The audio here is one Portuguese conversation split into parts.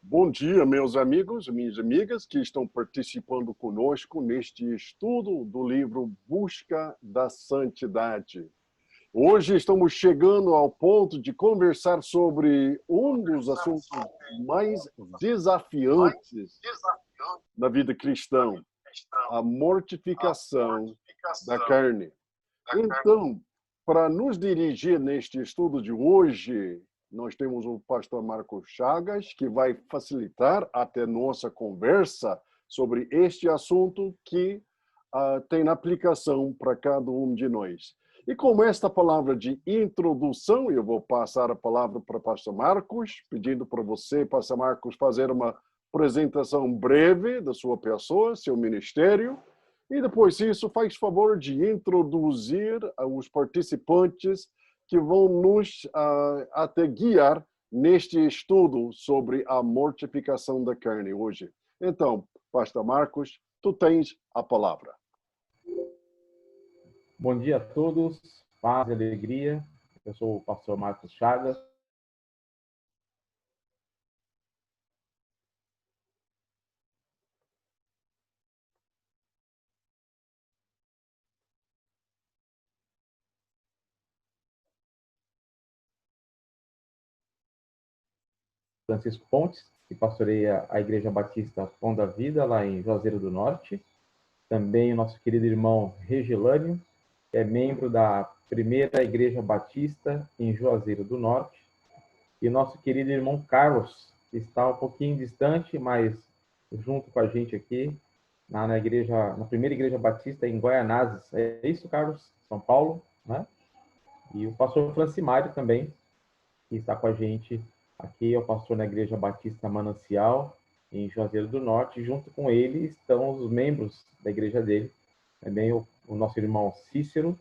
Bom dia, meus amigos e minhas amigas que estão participando conosco neste estudo do livro Busca da Santidade. Hoje estamos chegando ao ponto de conversar sobre um dos assuntos mais desafiantes na vida cristã, a mortificação da carne. Então, para nos dirigir neste estudo de hoje, nós temos o pastor Marcos Chagas, que vai facilitar até nossa conversa sobre este assunto que tem aplicação para cada um de nós. E com esta palavra de introdução, eu vou passar a palavra para o pastor Marcos, pedindo para você, pastor Marcos, fazer uma apresentação breve da sua pessoa, seu ministério, e depois disso, faz favor de introduzir os participantes que vão nos até guiar neste estudo sobre a mortificação da carne hoje. Então, pastor Marcos, tu tens a palavra. Bom dia a todos, paz e alegria. Eu sou o pastor Marcos Chagas. Francisco Pontes, que pastoreia a Igreja Batista Pão da Vida, lá em Juazeiro do Norte. Também o nosso querido irmão Regilânio, que é membro da Primeira Igreja Batista em Juazeiro do Norte. E o nosso querido irmão Carlos, que está um pouquinho distante, mas junto com a gente aqui, na Primeira Igreja Batista em Guaianazes. É isso, Carlos? São Paulo, né? E o pastor Francimário também, que está com a gente aqui, é o pastor na Igreja Batista Manancial, em Juazeiro do Norte. Junto com ele estão os membros da igreja dele, também o nosso irmão Cícero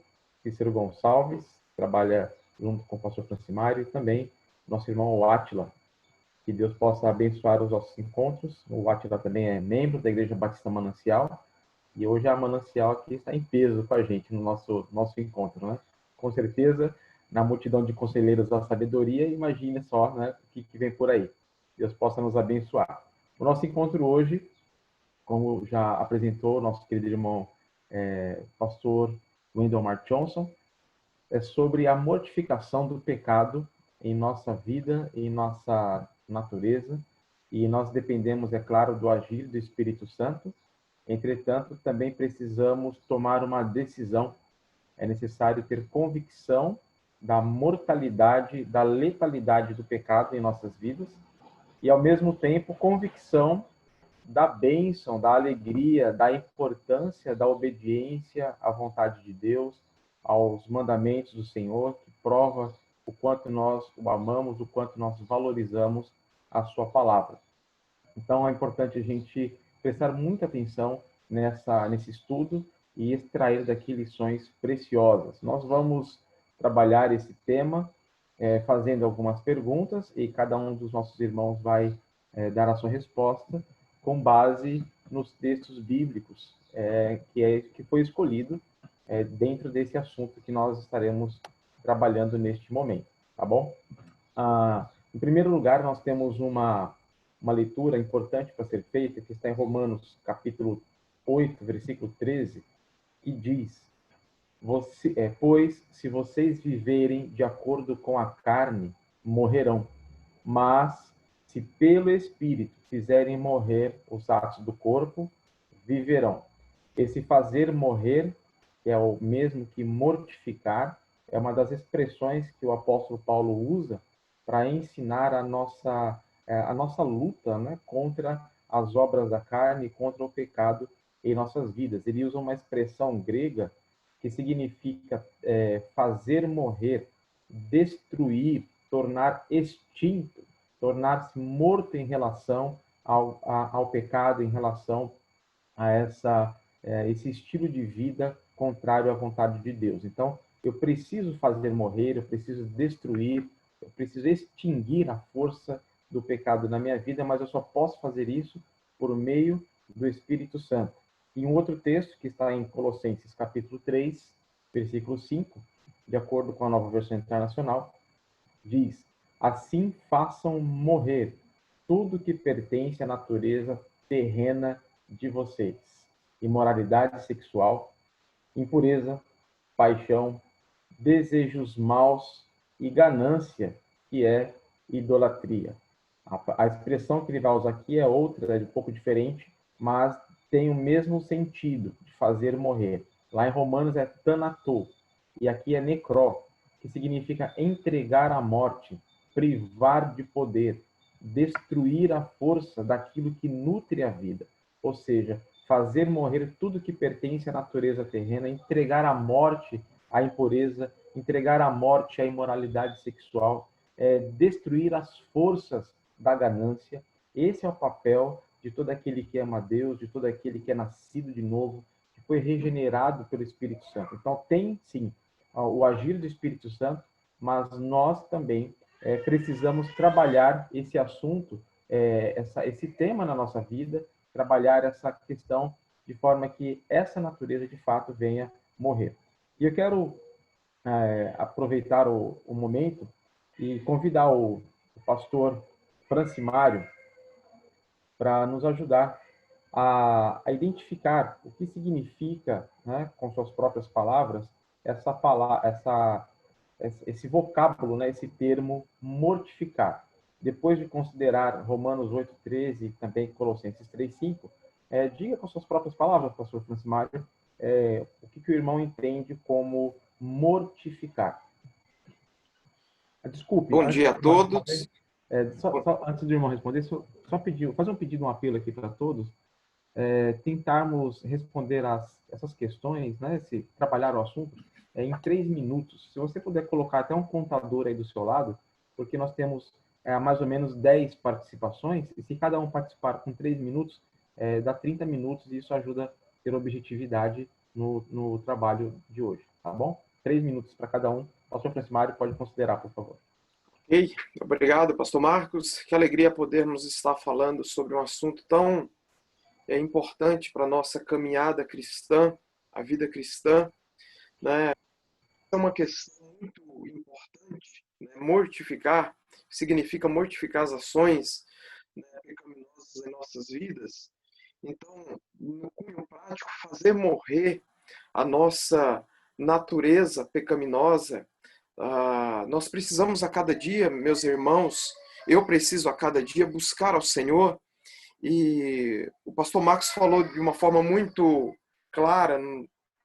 Gonçalves, trabalha junto com o pastor Francimário, e também nosso irmão Átila. Que Deus possa abençoar os nossos encontros. O Átila também é membro da Igreja Batista Manancial, e hoje a Manancial aqui está em peso com a gente no nosso encontro, né? Com certeza, na multidão de conselheiros da sabedoria, imagine só, né, o que vem por aí. Deus possa nos abençoar. O nosso encontro hoje, como já apresentou nosso querido irmão pastor Wendell Mark Johnson, é sobre a mortificação do pecado em nossa vida e em nossa natureza, e nós dependemos, é claro, do agir do Espírito Santo. Entretanto, também precisamos tomar uma decisão. É necessário ter convicção da mortalidade, da letalidade do pecado em nossas vidas, e, ao mesmo tempo, convicção da bênção, da alegria, da importância da obediência à vontade de Deus, aos mandamentos do Senhor, que prova o quanto nós o amamos, o quanto nós valorizamos a sua palavra. Então, é importante a gente prestar muita atenção nesse estudo e extrair daqui lições preciosas. Nós vamos trabalhar esse tema fazendo algumas perguntas, e cada um dos nossos irmãos vai dar a sua resposta com base nos textos bíblicos que foi escolhido dentro desse assunto que nós estaremos trabalhando neste momento, tá bom? Em primeiro lugar, nós temos uma leitura importante para ser feita, que está em Romanos, capítulo 8, versículo 13, e diz: pois, se vocês viverem de acordo com a carne, morrerão. Mas, se pelo Espírito fizerem morrer os atos do corpo, viverão. Esse fazer morrer, que é o mesmo que mortificar, é uma das expressões que o apóstolo Paulo usa para ensinar a nossa luta, né, contra as obras da carne, contra o pecado em nossas vidas. Ele usa uma expressão grega que significa fazer morrer, destruir, tornar extinto, tornar-se morto em relação ao pecado, em relação a esse estilo de vida contrário à vontade de Deus. Então, eu preciso fazer morrer, eu preciso destruir, eu preciso extinguir a força do pecado na minha vida, mas eu só posso fazer isso por meio do Espírito Santo. E um outro texto que está em Colossenses capítulo 3, versículo 5, de acordo com a Nova Versão Internacional, diz: assim façam morrer tudo que pertence à natureza terrena de vocês: imoralidade sexual, impureza, paixão, desejos maus e ganância, que é idolatria. A expressão que ele vai usar aqui é outra, é um pouco diferente, mas tem o mesmo sentido, de fazer morrer. Lá em Romanos é thanato, e aqui é necró, que significa entregar à morte, privar de poder, destruir a força daquilo que nutre a vida. Ou seja, fazer morrer tudo que pertence à natureza terrena, entregar à morte a impureza, entregar à morte a imoralidade sexual, destruir as forças da ganância. Esse é o papel de todo aquele que ama a Deus, de todo aquele que é nascido de novo, que foi regenerado pelo Espírito Santo. Então, tem, sim, o agir do Espírito Santo, mas nós também precisamos trabalhar esse assunto, esse tema na nossa vida, trabalhar essa questão de forma que essa natureza, de fato, venha morrer. E eu quero aproveitar o momento e convidar o pastor Francimário para nos ajudar a identificar o que significa, né, com suas próprias palavras, esse vocábulo, né, esse termo mortificar. Depois de considerar Romanos 8:13 e também Colossenses 3:5, diga com suas próprias palavras, pastor Francimário, o que o irmão entende como mortificar. Desculpe, Bom dia a todos. só antes do irmão responder, só fazer um pedido, um apelo aqui para todos, tentarmos responder essas questões, né, trabalhar o assunto em 3 minutos. Se você puder colocar até um contador aí do seu lado, porque nós temos mais ou menos 10 participações, e se cada um participar com 3 minutos, dá 30 minutos, e isso ajuda a ter objetividade no trabalho de hoje, tá bom? 3 minutos para cada um. O pastor Francimário pode considerar, por favor. Ok, obrigado, pastor Marcos. Que alegria podermos estar falando sobre um assunto tão importante para a nossa caminhada cristã, a vida cristã, né? É uma questão muito importante, né? Mortificar significa mortificar as ações, né, pecaminosas em nossas vidas. Então, no cunho prático, fazer morrer a nossa natureza pecaminosa. Nós precisamos a cada dia, meus irmãos, eu preciso a cada dia buscar ao Senhor. E o pastor Marcos falou de uma forma muito clara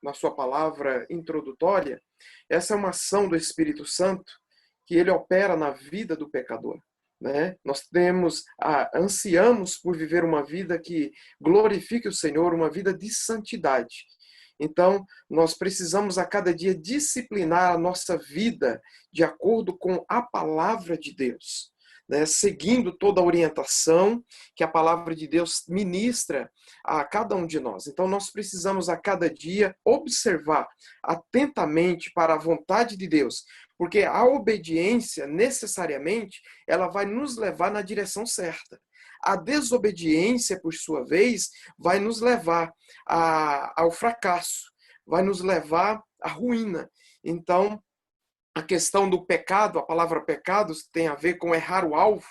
na sua palavra introdutória. Essa é uma ação do Espírito Santo que ele opera na vida do pecador, né? Nós ansiamos por viver uma vida que glorifique o Senhor, uma vida de santidade. Então, nós precisamos a cada dia disciplinar a nossa vida de acordo com a palavra de Deus, né? Seguindo toda a orientação que a palavra de Deus ministra a cada um de nós. Então, nós precisamos a cada dia observar atentamente para a vontade de Deus, porque a obediência, necessariamente, ela vai nos levar na direção certa. A desobediência, por sua vez, vai nos levar ao fracasso, vai nos levar à ruína. Então, a questão do pecado, a palavra pecados tem a ver com errar o alvo.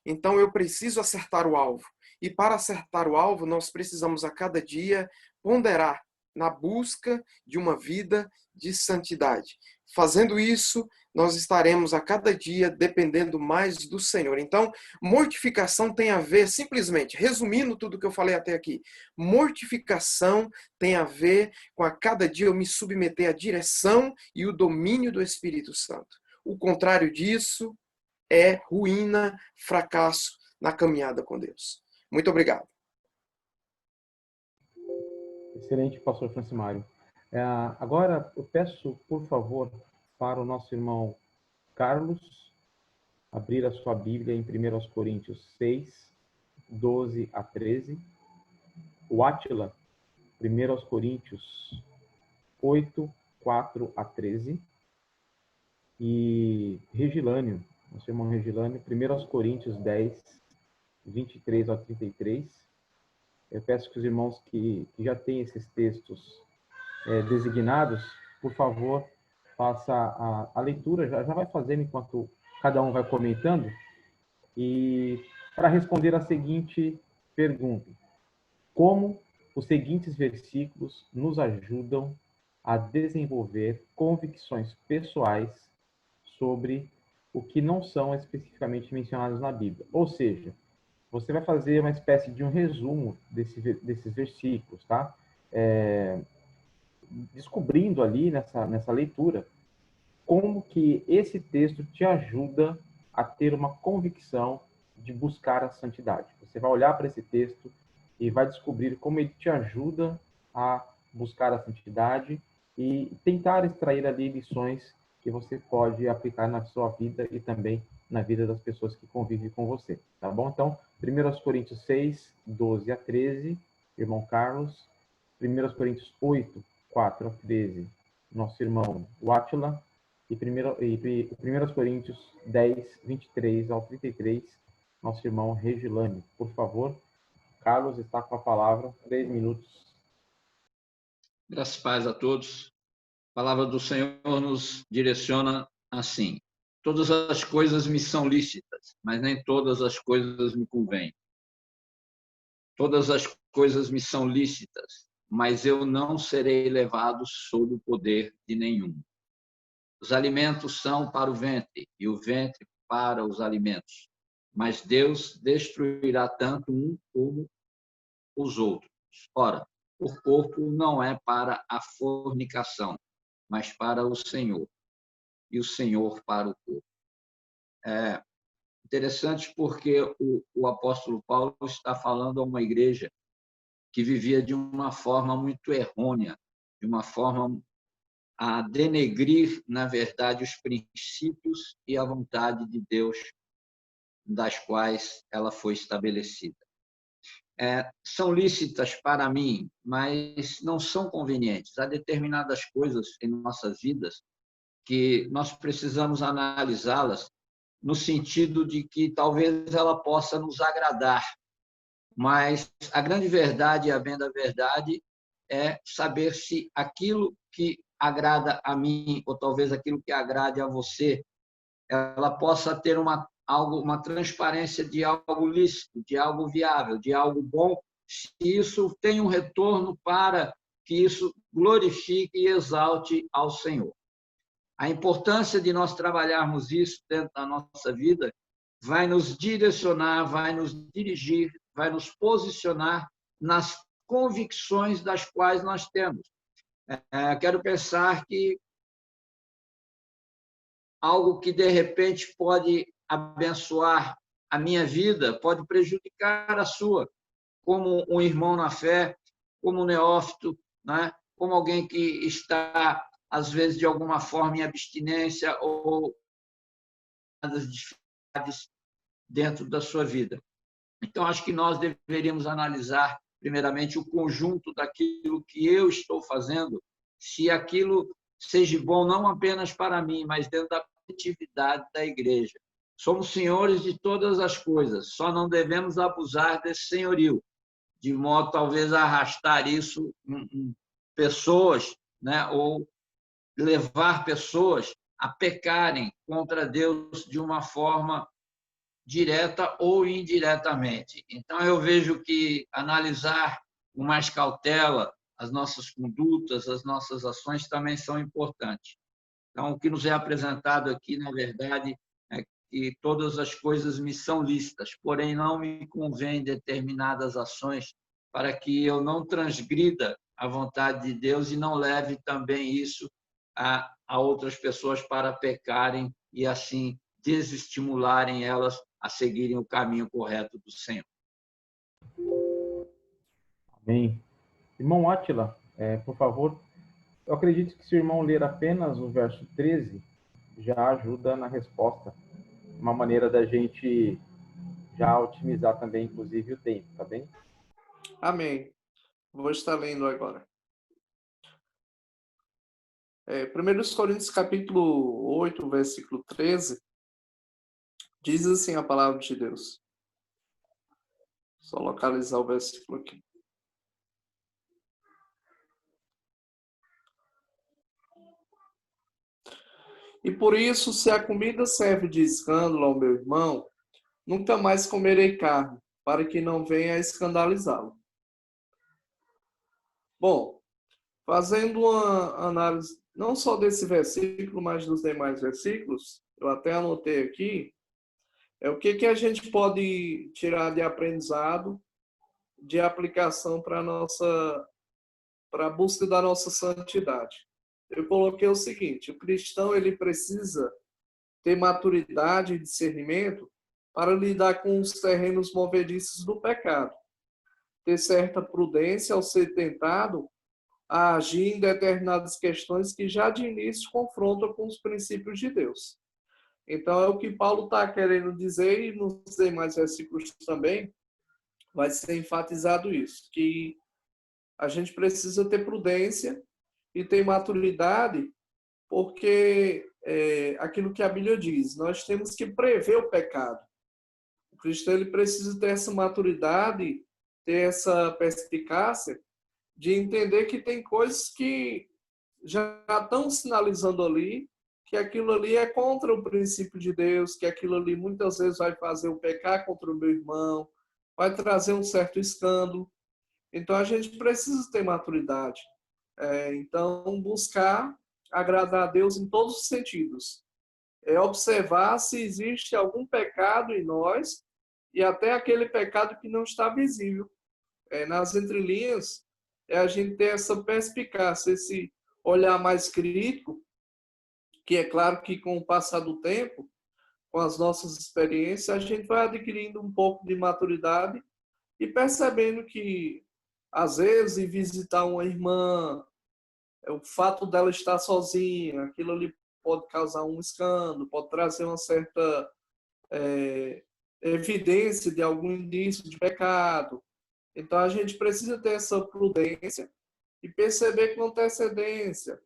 Então, eu preciso acertar o alvo. E para acertar o alvo, nós precisamos a cada dia ponderar na busca de uma vida de santidade. Fazendo isso, nós estaremos a cada dia dependendo mais do Senhor. Então, mortificação tem a ver, simplesmente, resumindo tudo que eu falei até aqui, mortificação tem a ver com a cada dia eu me submeter à direção e o domínio do Espírito Santo. O contrário disso é ruína, fracasso na caminhada com Deus. Muito obrigado. Excelente, pastor Francimário. Agora, eu peço, por favor, para o nosso irmão Carlos abrir a sua Bíblia em 1 Coríntios 6, 12 a 13. O Átila, 1 Coríntios 8, 4 a 13. E Regilânio, nosso irmão Regilânio, 1 Coríntios 10, 23 a 33. Eu peço que os irmãos que já têm esses textos designados, por favor, faça a leitura, já vai fazendo enquanto cada um vai comentando. E para responder a seguinte pergunta: como os seguintes versículos nos ajudam a desenvolver convicções pessoais sobre o que não são especificamente mencionados na Bíblia? Ou seja, você vai fazer uma espécie de um resumo desses versículos, tá? Descobrindo ali nessa leitura como que esse texto te ajuda a ter uma convicção de buscar a santidade. Você vai olhar para esse texto e vai descobrir como ele te ajuda a buscar a santidade e tentar extrair ali lições que você pode aplicar na sua vida e também na vida das pessoas que convivem com você, tá bom? Então, 1 Coríntios 6, 12 a 13, irmão Carlos. 1 Coríntios 8, 4 a 13, nosso irmão Wátila. E 1 Coríntios 10, 23 ao 33, nosso irmão Regilane. Por favor, Carlos está com a palavra, 3 minutos. Graças e paz a todos. A palavra do Senhor nos direciona assim: todas as coisas me são lícitas, mas nem todas as coisas me convêm. Todas as coisas me são lícitas, mas eu não serei levado sob o poder de nenhum. Os alimentos são para o ventre, e o ventre para os alimentos. Mas Deus destruirá tanto um como os outros. Ora, o corpo não é para a fornicação, mas para o Senhor, e o Senhor para o corpo. É interessante porque o apóstolo Paulo está falando a uma igreja que vivia de uma forma muito errônea, de uma forma a denegrir, na verdade, os princípios e a vontade de Deus, das quais ela foi estabelecida. São lícitas para mim, mas não são convenientes. Há determinadas coisas em nossas vidas que nós precisamos analisá-las no sentido de que talvez ela possa nos agradar, mas a grande verdade, a bem da verdade, é saber se aquilo que agrada a mim, ou talvez aquilo que agrade a você, ela possa ter uma transparência de algo lícito, de algo viável, de algo bom, se isso tem um retorno para que isso glorifique e exalte ao Senhor. A importância de nós trabalharmos isso dentro da nossa vida vai nos direcionar, vai nos dirigir, vai nos posicionar nas convicções das quais nós temos. Quero pensar que algo que, de repente, pode abençoar a minha vida, pode prejudicar a sua, como um irmão na fé, como um neófito, né? Como alguém que está, às vezes, de alguma forma, em abstinência ou das dificuldades dentro da sua vida. Então, acho que nós deveríamos analisar, primeiramente, o conjunto daquilo que eu estou fazendo, se aquilo seja bom não apenas para mim, mas dentro da coletividade da igreja. Somos senhores de todas as coisas, só não devemos abusar desse senhorio, de modo talvez a arrastar isso em pessoas, né, ou levar pessoas a pecarem contra Deus de uma forma direta ou indiretamente. Então, eu vejo que analisar com mais cautela as nossas condutas, as nossas ações também são importantes. Então, o que nos é apresentado aqui, na verdade, é que todas as coisas me são lícitas, porém não me convém determinadas ações para que eu não transgrida a vontade de Deus e não leve também isso a outras pessoas para pecarem e, assim, desestimularem elas a seguirem o caminho correto do Senhor. Amém. Irmão Átila, por favor, eu acredito que se o irmão ler apenas o verso 13, já ajuda na resposta. Uma maneira da gente já otimizar também, inclusive, o tempo, tá bem? Amém. Vou estar lendo agora. 1 Coríntios capítulo 8, versículo 13, diz assim a palavra de Deus. Só localizar o versículo aqui. E por isso, se a comida serve de escândalo ao meu irmão, nunca mais comerei carne, para que não venha a escandalizá-lo. Bom, fazendo uma análise não só desse versículo, mas dos demais versículos, eu até anotei aqui, o que a gente pode tirar de aprendizado, de aplicação para a busca da nossa santidade. Eu coloquei o seguinte: o cristão ele precisa ter maturidade e discernimento para lidar com os terrenos movediços do pecado, ter certa prudência ao ser tentado a agir em determinadas questões que já de início confrontam com os princípios de Deus. Então, é o que Paulo está querendo dizer, e nos demais versículos também vai ser enfatizado isso, que a gente precisa ter prudência e ter maturidade, porque aquilo que a Bíblia diz, nós temos que prever o pecado. O cristão ele precisa ter essa maturidade, ter essa perspicácia de entender que tem coisas que já estão sinalizando ali, que aquilo ali é contra o princípio de Deus, que aquilo ali muitas vezes vai fazer eu pecar contra o meu irmão, vai trazer um certo escândalo. Então a gente precisa ter maturidade. Então buscar agradar a Deus em todos os sentidos. Observar se existe algum pecado em nós e até aquele pecado que não está visível. Nas entrelinhas, a gente ter essa perspicácia, esse olhar mais crítico, que é claro que com o passar do tempo, com as nossas experiências, a gente vai adquirindo um pouco de maturidade e percebendo que, às vezes, visitar uma irmã, o fato dela estar sozinha, aquilo ali pode causar um escândalo, pode trazer uma certa evidência de algum indício de pecado. Então, a gente precisa ter essa prudência e perceber com antecedência.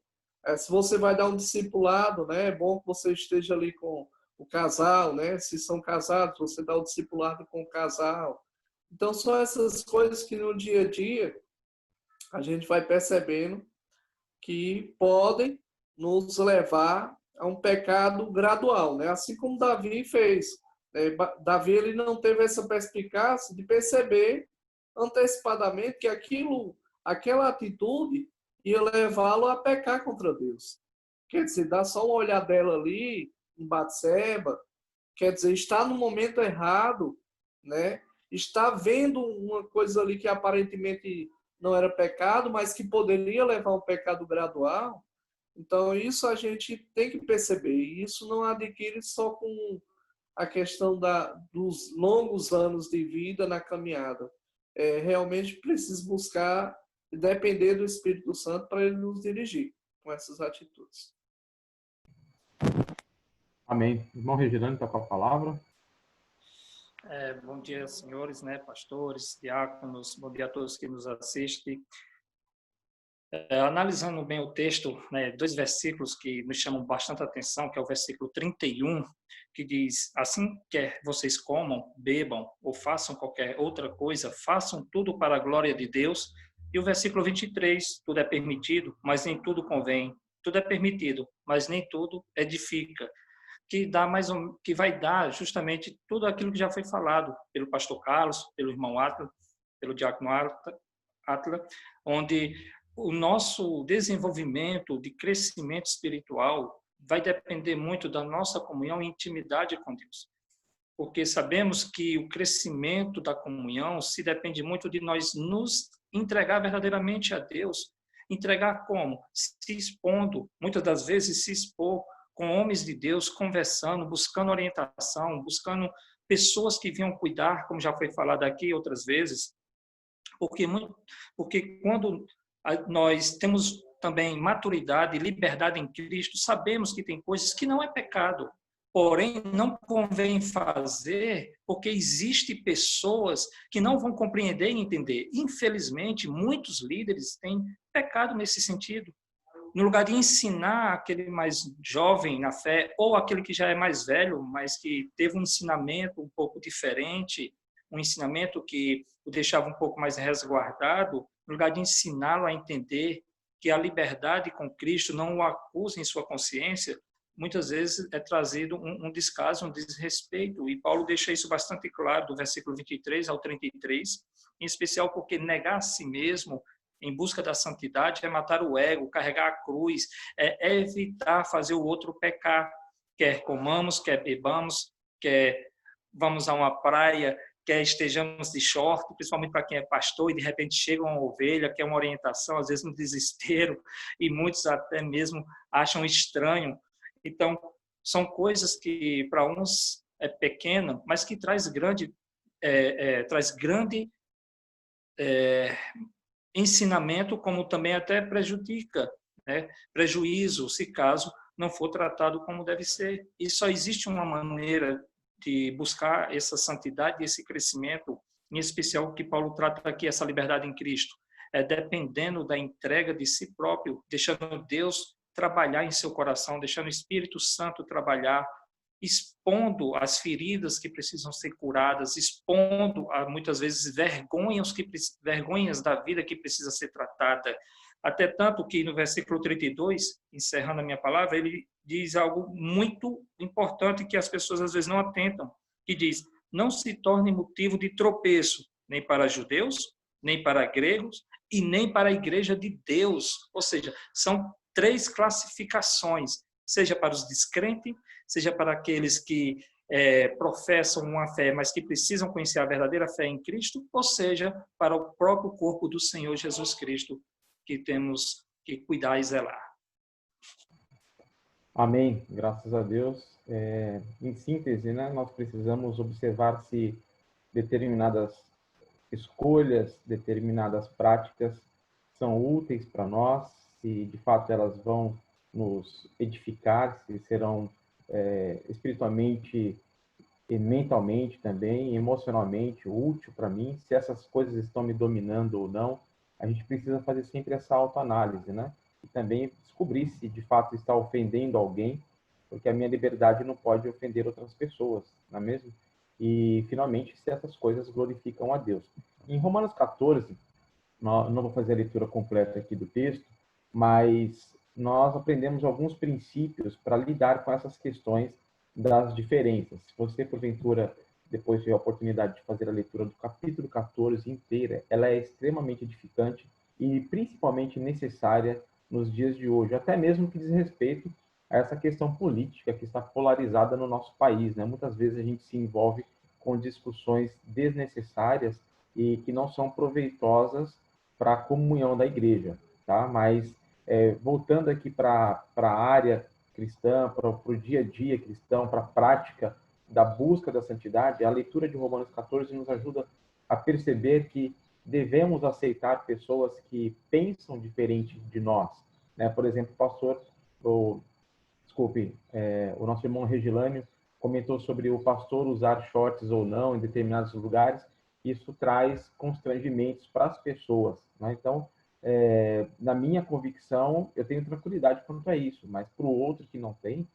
Se você vai dar um discipulado, né, é bom que você esteja ali com o casal, né? Se são casados, você dá o discipulado com o casal. Então, são essas coisas que no dia a dia a gente vai percebendo que podem nos levar a um pecado gradual, né? Assim como Davi fez. Davi ele não teve essa perspicácia de perceber antecipadamente que aquela atitude ia levá-lo a pecar contra Deus. Quer dizer, dá só uma olhadela ali em Batseba, quer dizer, está no momento errado, né? Está vendo uma coisa ali que aparentemente não era pecado, mas que poderia levar a um pecado gradual. Então, isso a gente tem que perceber. E isso não adquire só com a questão dos longos anos de vida na caminhada. Realmente precisa buscar e depender do Espírito Santo para ele nos dirigir com essas atitudes. Amém. Irmão Reginaldo está com a palavra. Bom dia, senhores, né, pastores, diáconos, bom dia a todos que nos assistem. Analisando bem o texto, né, dois versículos que nos chamam bastante atenção, que é o versículo 31, que diz: assim quer vocês comam, bebam ou façam qualquer outra coisa, façam tudo para a glória de Deus. E o versículo 23, tudo é permitido, mas nem tudo convém. Tudo é permitido, mas nem tudo edifica. Que vai dar justamente tudo aquilo que já foi falado pelo pastor Carlos, pelo irmão Atla, pelo diácono Atla, onde o nosso desenvolvimento de crescimento espiritual vai depender muito da nossa comunhão e intimidade com Deus. Porque sabemos que o crescimento da comunhão se depende muito de nós nos entregar verdadeiramente a Deus. Entregar como? Se expondo, muitas das vezes se expor com homens de Deus, conversando, buscando orientação, buscando pessoas que venham cuidar, como já foi falado aqui outras vezes. Porque quando nós temos também maturidade e liberdade em Cristo, sabemos que tem coisas que não é pecado, porém não convém fazer, porque existem pessoas que não vão compreender e entender. Infelizmente, muitos líderes têm pecado nesse sentido. No lugar de ensinar aquele mais jovem na fé, ou aquele que já é mais velho, mas que teve um ensinamento um pouco diferente, um ensinamento que o deixava um pouco mais resguardado, no lugar de ensiná-lo a entender que a liberdade com Cristo não o acusa em sua consciência, muitas vezes é trazido um descaso, um desrespeito, e Paulo deixa isso bastante claro, do versículo 23 ao 33, em especial porque negar a si mesmo em busca da santidade é matar o ego, carregar a cruz, é evitar fazer o outro pecar, quer comamos, quer bebamos, quer vamos a uma praia, quer estejamos de short, principalmente para quem é pastor, e de repente chega uma ovelha, quer uma orientação, às vezes no desespero, e muitos até mesmo acham estranho. Então, são coisas que para uns é pequena, mas que traz grande ensinamento, como também até prejudica, né? Prejuízo, se caso não for tratado como deve ser. E só existe uma maneira de buscar essa santidade e esse crescimento, em especial o que Paulo trata aqui, essa liberdade em Cristo, é dependendo da entrega de si próprio, deixando Deus trabalhar em seu coração, deixando o Espírito Santo trabalhar, expondo as feridas que precisam ser curadas, expondo muitas vezes vergonhas da vida que precisa ser tratada. Até tanto que no versículo 32, encerrando a minha palavra, ele diz algo muito importante que as pessoas às vezes não atentam, que diz: não se torne motivo de tropeço, nem para judeus, nem para gregos, e nem para a igreja de Deus. Ou seja, são 3 classificações, seja para os descrentes, seja para aqueles que professam uma fé, mas que precisam conhecer a verdadeira fé em Cristo, ou seja, para o próprio corpo do Senhor Jesus Cristo, que temos que cuidar e zelar. Amém. Graças a Deus. Em síntese, né, nós precisamos observar se determinadas escolhas, determinadas práticas são úteis para nós, se de fato elas vão nos edificar, se serão espiritualmente e mentalmente também, emocionalmente útil para mim, se essas coisas estão me dominando ou não. A gente precisa fazer sempre essa autoanálise, né? E também descobrir se de fato está ofendendo alguém, porque a minha liberdade não pode ofender outras pessoas, não é mesmo? E, finalmente, se essas coisas glorificam a Deus. Em Romanos 14, não vou fazer a leitura completa aqui do texto, mas nós aprendemos alguns princípios para lidar com essas questões das diferenças. Se você, porventura, depois tiver a oportunidade de fazer a leitura do capítulo 14 inteira, ela é extremamente edificante e principalmente necessária nos dias de hoje, até mesmo que diz respeito a essa questão política que está polarizada no nosso país, né? Muitas vezes a gente se envolve com discussões desnecessárias e que não são proveitosas para a comunhão da igreja, tá? Mas voltando aqui para a área cristã, para o dia a dia cristão, para a prática da busca da santidade, a leitura de Romanos 14 nos ajuda a perceber que devemos aceitar pessoas que pensam diferente de nós, né? Por exemplo, o nosso irmão Regilânio comentou sobre o pastor usar shorts ou não em determinados lugares. Isso traz constrangimentos para as pessoas, né? Então, na minha convicção, eu tenho tranquilidade quanto a isso, mas para o outro que não tem,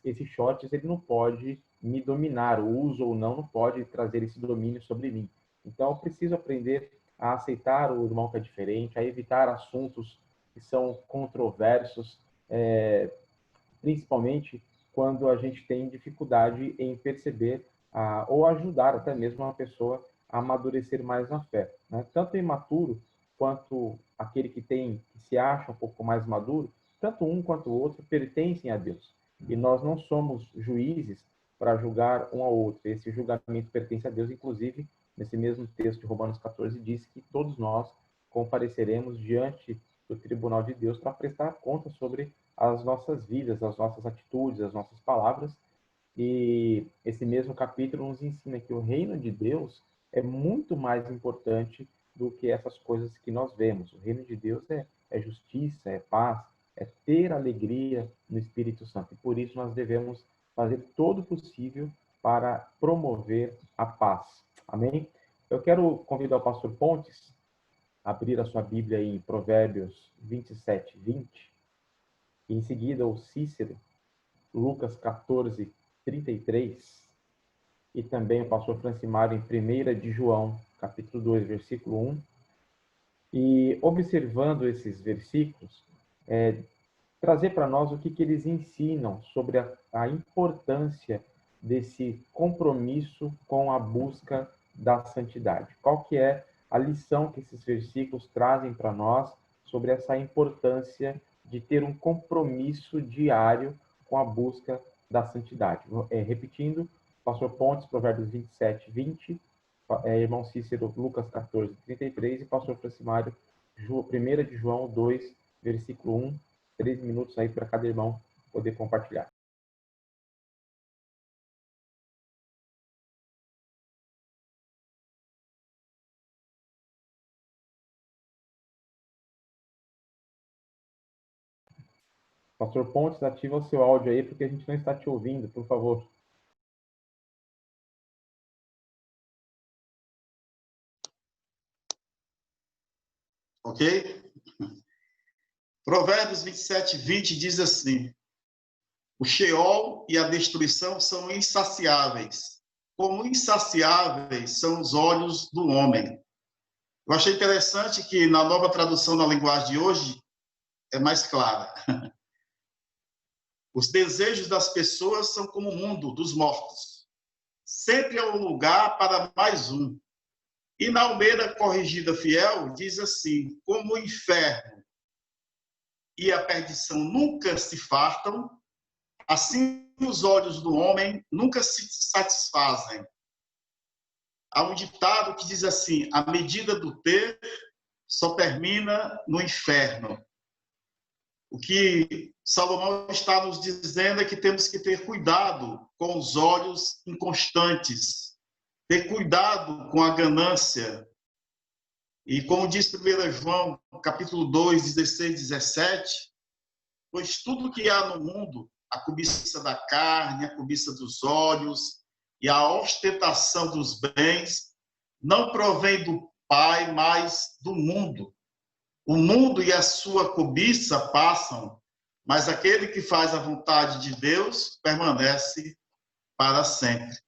esse shorts ele não pode me dominar, o uso ou não pode trazer esse domínio sobre mim. Então, eu preciso aprender a aceitar o irmão que é diferente, a evitar assuntos que são controversos, principalmente quando a gente tem dificuldade em perceber ou ajudar até mesmo uma pessoa a amadurecer mais na fé, né? Tanto o imaturo quanto aquele que se acha um pouco mais maduro, tanto um quanto o outro pertencem a Deus. E nós não somos juízes para julgar um ao outro. Esse julgamento pertence a Deus. Inclusive, nesse mesmo texto de Romanos 14, diz que todos nós compareceremos diante do tribunal de Deus para prestar conta sobre as nossas vidas, as nossas atitudes, as nossas palavras. E esse mesmo capítulo nos ensina que o reino de Deus é muito mais importante do que essas coisas que nós vemos. O reino de Deus é justiça, é paz, é ter alegria no Espírito Santo. E por isso nós devemos fazer todo o possível para promover a paz. Amém? Eu quero convidar o pastor Pontes a abrir a sua Bíblia em Provérbios 27, 20. E em seguida o Cícero, Lucas 14, 33. E também o pastor Francimário em 1 de João, capítulo 2, versículo 1. E observando esses versículos, trazer para nós o que eles ensinam sobre a importância desse compromisso com a busca da santidade. Qual que é a lição que esses versículos trazem para nós sobre essa importância de ter um compromisso diário com a busca da santidade? Repetindo, pastor Pontes, Provérbios 27, 20, irmão Cícero, Lucas 14, 33 e pastor Francimário, 1 de João 2, versículo 1, 3 minutos aí para cada irmão poder compartilhar. Pastor Pontes, ativa o seu áudio aí, porque a gente não está te ouvindo, por favor. Ok? Provérbios 27, 20 diz assim: o Sheol e a destruição são insaciáveis, como insaciáveis são os olhos do homem. Eu achei interessante que na nova tradução na linguagem de hoje é mais clara. Os desejos das pessoas são como o mundo dos mortos. Sempre há um lugar para mais um. E na Almeida Corrigida Fiel diz assim: como o inferno e a perdição nunca se fartam, assim os olhos do homem nunca se satisfazem. Há um ditado que diz assim: a medida do ter só termina no inferno. O que Salomão está nos dizendo é que temos que ter cuidado com os olhos inconstantes, ter cuidado com a ganância. E como diz 1 João, capítulo 2, 16, 17, pois tudo que há no mundo, a cobiça da carne, a cobiça dos olhos e a ostentação dos bens, não provém do Pai, mas do mundo. O mundo e a sua cobiça passam, mas aquele que faz a vontade de Deus permanece para sempre.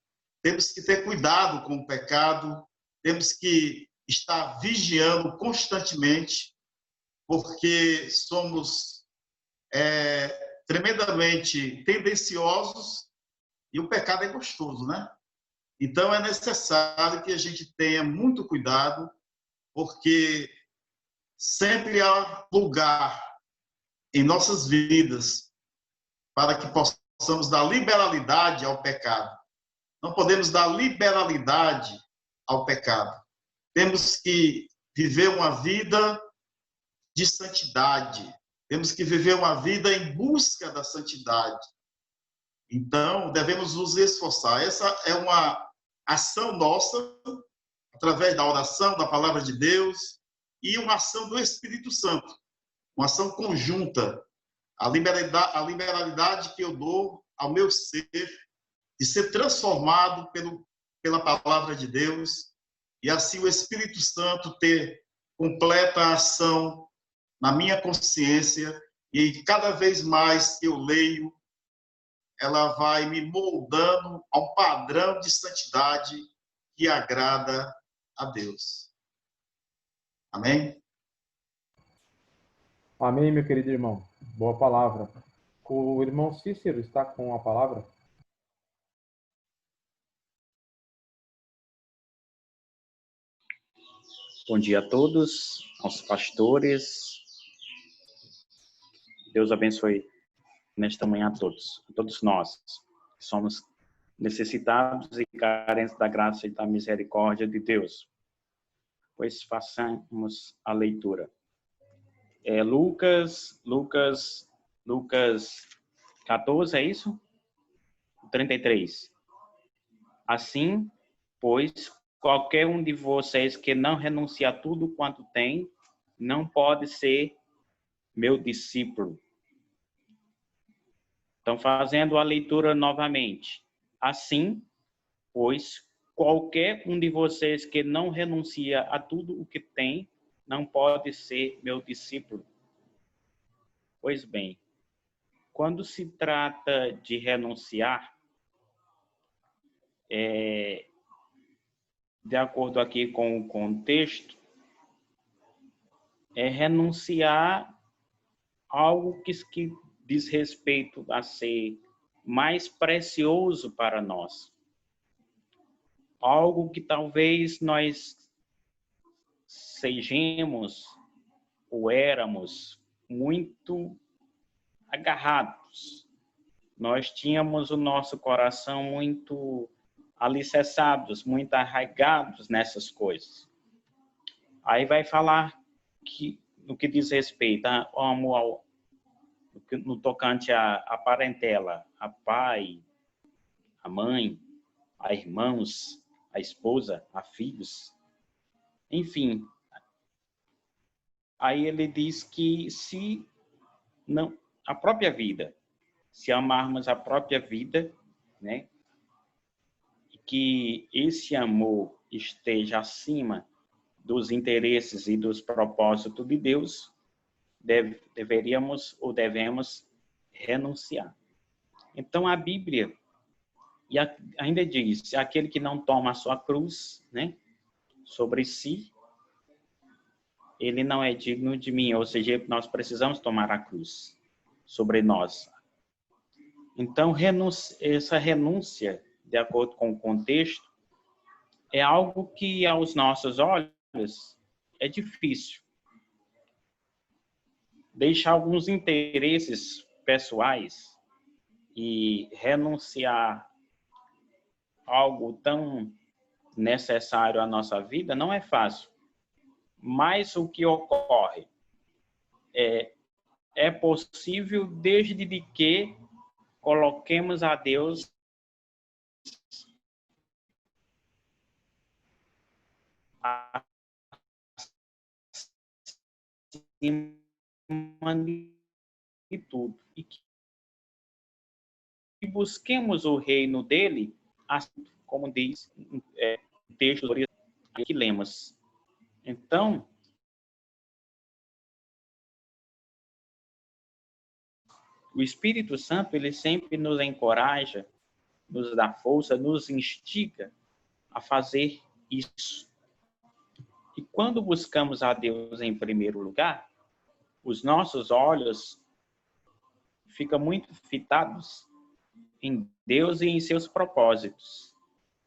Temos que ter cuidado com o pecado, temos que estar vigiando constantemente, porque somos tremendamente tendenciosos e o pecado é gostoso, né? Então é necessário que a gente tenha muito cuidado, porque sempre há lugar em nossas vidas para que possamos dar liberalidade ao pecado. Não podemos dar liberalidade ao pecado. Temos que viver uma vida de santidade. Temos que viver uma vida em busca da santidade. Então, devemos nos esforçar. Essa é uma ação nossa, através da oração, da palavra de Deus, e uma ação do Espírito Santo, uma ação conjunta. A liberalidade que eu dou ao meu ser, de ser transformado pela palavra de Deus, e assim o Espírito Santo ter completa ação na minha consciência, e cada vez mais que eu leio, ela vai me moldando a um padrão de santidade que agrada a Deus. Amém? Amém, meu querido irmão. Boa palavra. O irmão Cícero está com a palavra. Bom dia a todos, aos pastores. Deus abençoe nesta manhã a todos nós, que somos necessitados e carentes da graça e da misericórdia de Deus. Pois façamos a leitura. Lucas 14, é isso? 33. Assim, pois, qualquer um de vocês que não renuncia a tudo quanto tem, não pode ser meu discípulo. Então, fazendo a leitura novamente. Assim, pois, qualquer um de vocês que não renuncia a tudo o que tem, não pode ser meu discípulo. Pois bem, quando se trata de renunciar, de acordo aqui com o contexto, é renunciar a algo que diz respeito a ser mais precioso para nós. Algo que talvez nós sejamos ou éramos muito agarrados. Nós tínhamos o nosso coração muito alicerçados, muito arraigados nessas coisas. Aí vai falar que no que diz respeito no tocante à parentela, a pai, a mãe, a irmãos, a esposa, a filhos, enfim. Aí ele diz que se não, a própria vida, se amarmos a própria vida, né, que esse amor esteja acima dos interesses e dos propósitos de Deus, deveríamos ou devemos renunciar. Então a Bíblia ainda diz, aquele que não toma a sua cruz, né, sobre si, ele não é digno de mim, ou seja, nós precisamos tomar a cruz sobre nós. Então, essa renúncia, de acordo com o contexto, é algo que, aos nossos olhos, é difícil. Deixar alguns interesses pessoais e renunciar a algo tão necessário à nossa vida não é fácil. Mas o que ocorre é possível desde que coloquemos a Deus acima de tudo e que busquemos o reino dele, assim como diz o texto que lemos. Então, o Espírito Santo, ele sempre nos encoraja, nos dá força, nos instiga a fazer isso. E quando buscamos a Deus em primeiro lugar, os nossos olhos ficam muito fitados em Deus e em seus propósitos.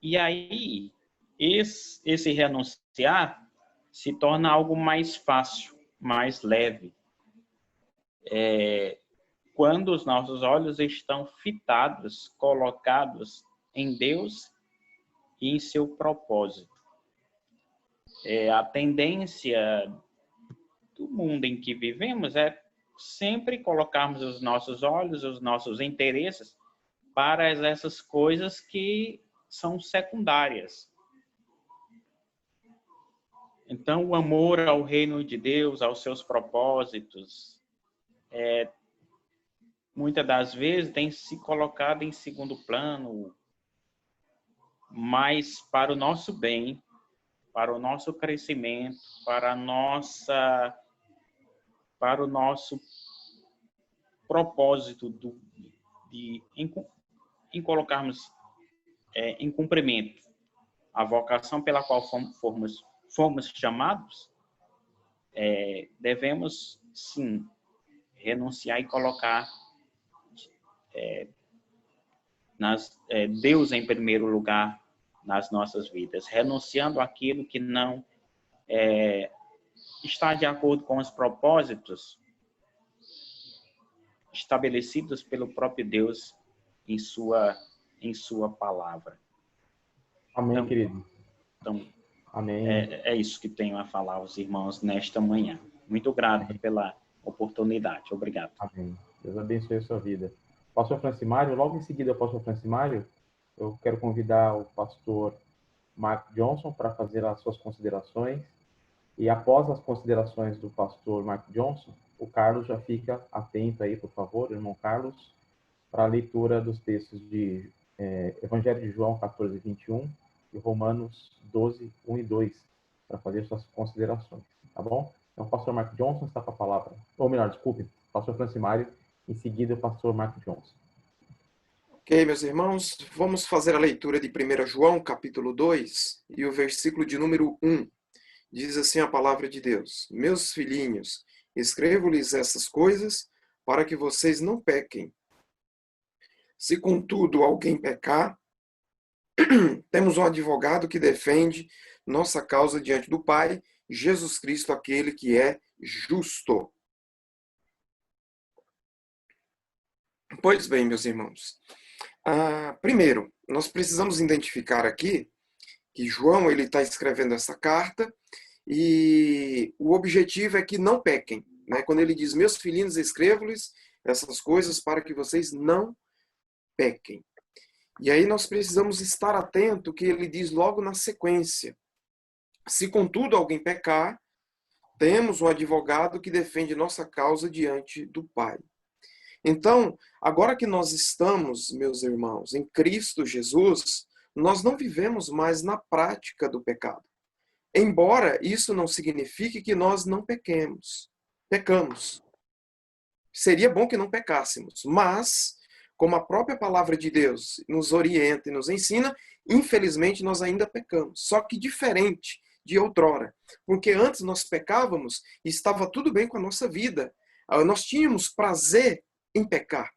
E aí, esse renunciar se torna algo mais fácil, mais leve. Quando os nossos olhos estão fitados, colocados em Deus e em seu propósito. A tendência do mundo em que vivemos é sempre colocarmos os nossos olhos, os nossos interesses para essas coisas que são secundárias. Então, o amor ao reino de Deus, aos seus propósitos, muitas das vezes tem se colocado em segundo plano, mas para o nosso bem, para o nosso crescimento, para o nosso propósito em colocarmos em cumprimento a vocação pela qual fomos chamados, devemos, sim, renunciar e colocar Deus em primeiro lugar nas nossas vidas, renunciando àquilo que não está de acordo com os propósitos estabelecidos pelo próprio Deus em sua palavra. Amém, então, querido. Então, amém. É isso que tenho a falar aos irmãos nesta manhã. Muito grato pela oportunidade. Obrigado. Amém. Deus abençoe a sua vida. Pastor Francimário, logo em seguida ao pastor Francimário, eu quero convidar o pastor Mark Johnson para fazer as suas considerações. E após as considerações do pastor Mark Johnson, o Carlos já fica atento aí, por favor, irmão Carlos, para a leitura dos textos de Evangelho de João 14, 21 e Romanos 12, 1 e 2, para fazer suas considerações, tá bom? Então, o pastor Mark Johnson está com a palavra. Ou melhor, desculpe, o pastor Francimário, em seguida o pastor Mark Johnson. Ok, meus irmãos, vamos fazer a leitura de 1 João, capítulo 2, e o versículo de número 1. Diz assim a palavra de Deus: Meus filhinhos, escrevo-lhes essas coisas para que vocês não pequem. Se, contudo, alguém pecar, temos um advogado que defende nossa causa diante do Pai, Jesus Cristo, aquele que é justo. Pois bem, meus irmãos, primeiro, nós precisamos identificar aqui que João ele está escrevendo essa carta e o objetivo é que não pequem. Né? Quando ele diz, meus filhinhos, escrevo-lhes essas coisas para que vocês não pequem. E aí nós precisamos estar atento que ele diz logo na sequência. Se, contudo, alguém pecar, temos um advogado que defende nossa causa diante do Pai. Então, agora que nós estamos, meus irmãos, em Cristo Jesus, nós não vivemos mais na prática do pecado. Embora isso não signifique que nós não pecamos. Seria bom que não pecássemos, mas, como a própria palavra de Deus nos orienta e nos ensina, infelizmente nós ainda pecamos. Só que diferente de outrora. Porque antes nós pecávamos e estava tudo bem com a nossa vida. Nós tínhamos prazer em pecar.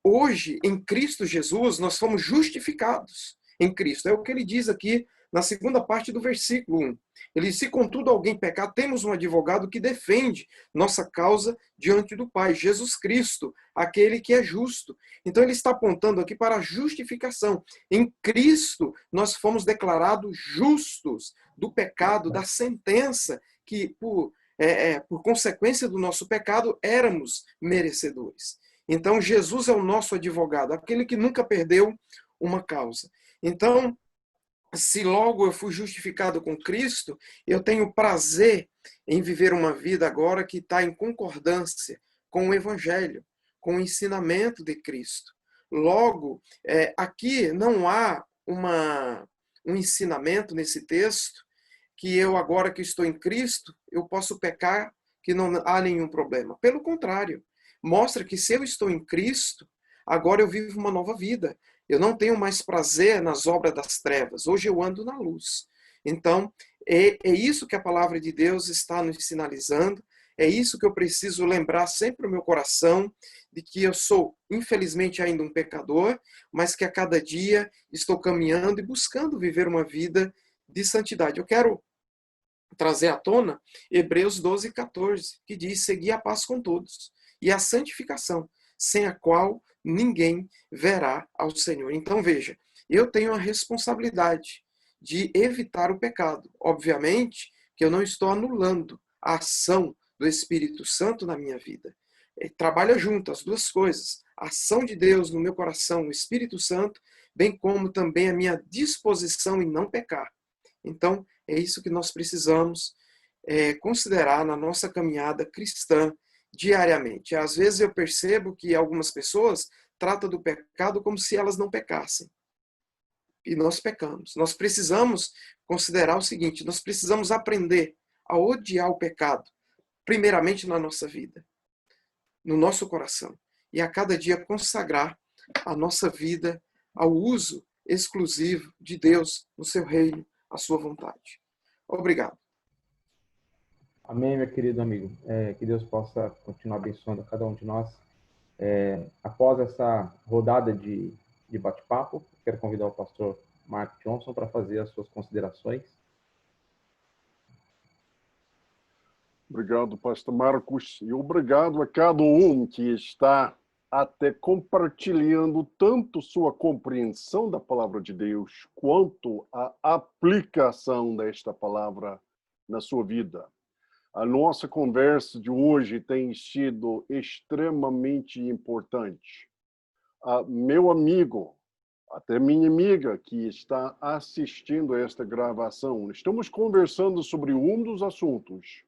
Hoje, em Cristo Jesus, nós fomos justificados em Cristo. É o que ele diz aqui na segunda parte do versículo 1. Ele diz, se contudo alguém pecar, temos um advogado que defende nossa causa diante do Pai, Jesus Cristo, aquele que é justo. Então ele está apontando aqui para a justificação. Em Cristo nós fomos declarados justos do pecado, da sentença que por consequência do nosso pecado éramos merecedores. Então Jesus é o nosso advogado, aquele que nunca perdeu uma causa. Então, se logo eu fui justificado com Cristo, eu tenho prazer em viver uma vida agora que está em concordância com o Evangelho, com o ensinamento de Cristo. Logo, aqui não há um ensinamento nesse texto que eu, agora que estou em Cristo, eu posso pecar, que não há nenhum problema. Pelo contrário, mostra que se eu estou em Cristo, agora eu vivo uma nova vida. Eu não tenho mais prazer nas obras das trevas. Hoje eu ando na luz. Então, é isso que a palavra de Deus está nos sinalizando. É isso que eu preciso lembrar sempre no meu coração, de que eu sou, infelizmente, ainda um pecador, mas que a cada dia estou caminhando e buscando viver uma vida de santidade. Eu quero trazer à tona Hebreus 12, 14, que diz, segui a paz com todos e a santificação, sem a qual ninguém verá ao Senhor. Então, veja, eu tenho a responsabilidade de evitar o pecado. Obviamente que eu não estou anulando a ação do Espírito Santo na minha vida. Trabalha junto as duas coisas. A ação de Deus no meu coração, o Espírito Santo, bem como também a minha disposição em não pecar. Então, é isso que nós precisamos considerar na nossa caminhada cristã diariamente. Às vezes eu percebo que algumas pessoas tratam do pecado como se elas não pecassem. E nós pecamos. Nós precisamos considerar o seguinte, nós precisamos aprender a odiar o pecado, primeiramente na nossa vida, no nosso coração, e a cada dia consagrar a nossa vida ao uso exclusivo de Deus no seu reino, a sua vontade. Obrigado. Amém, meu querido amigo. Que Deus possa continuar abençoando a cada um de nós. Após essa rodada de bate-papo, quero convidar o pastor Mark Johnson para fazer as suas considerações. Obrigado, pastor Marcos, e obrigado a cada um que está até compartilhando tanto sua compreensão da palavra de Deus, quanto a aplicação desta palavra na sua vida. A nossa conversa de hoje tem sido extremamente importante. Meu amigo, até minha amiga que está assistindo a esta gravação, estamos conversando sobre um dos assuntos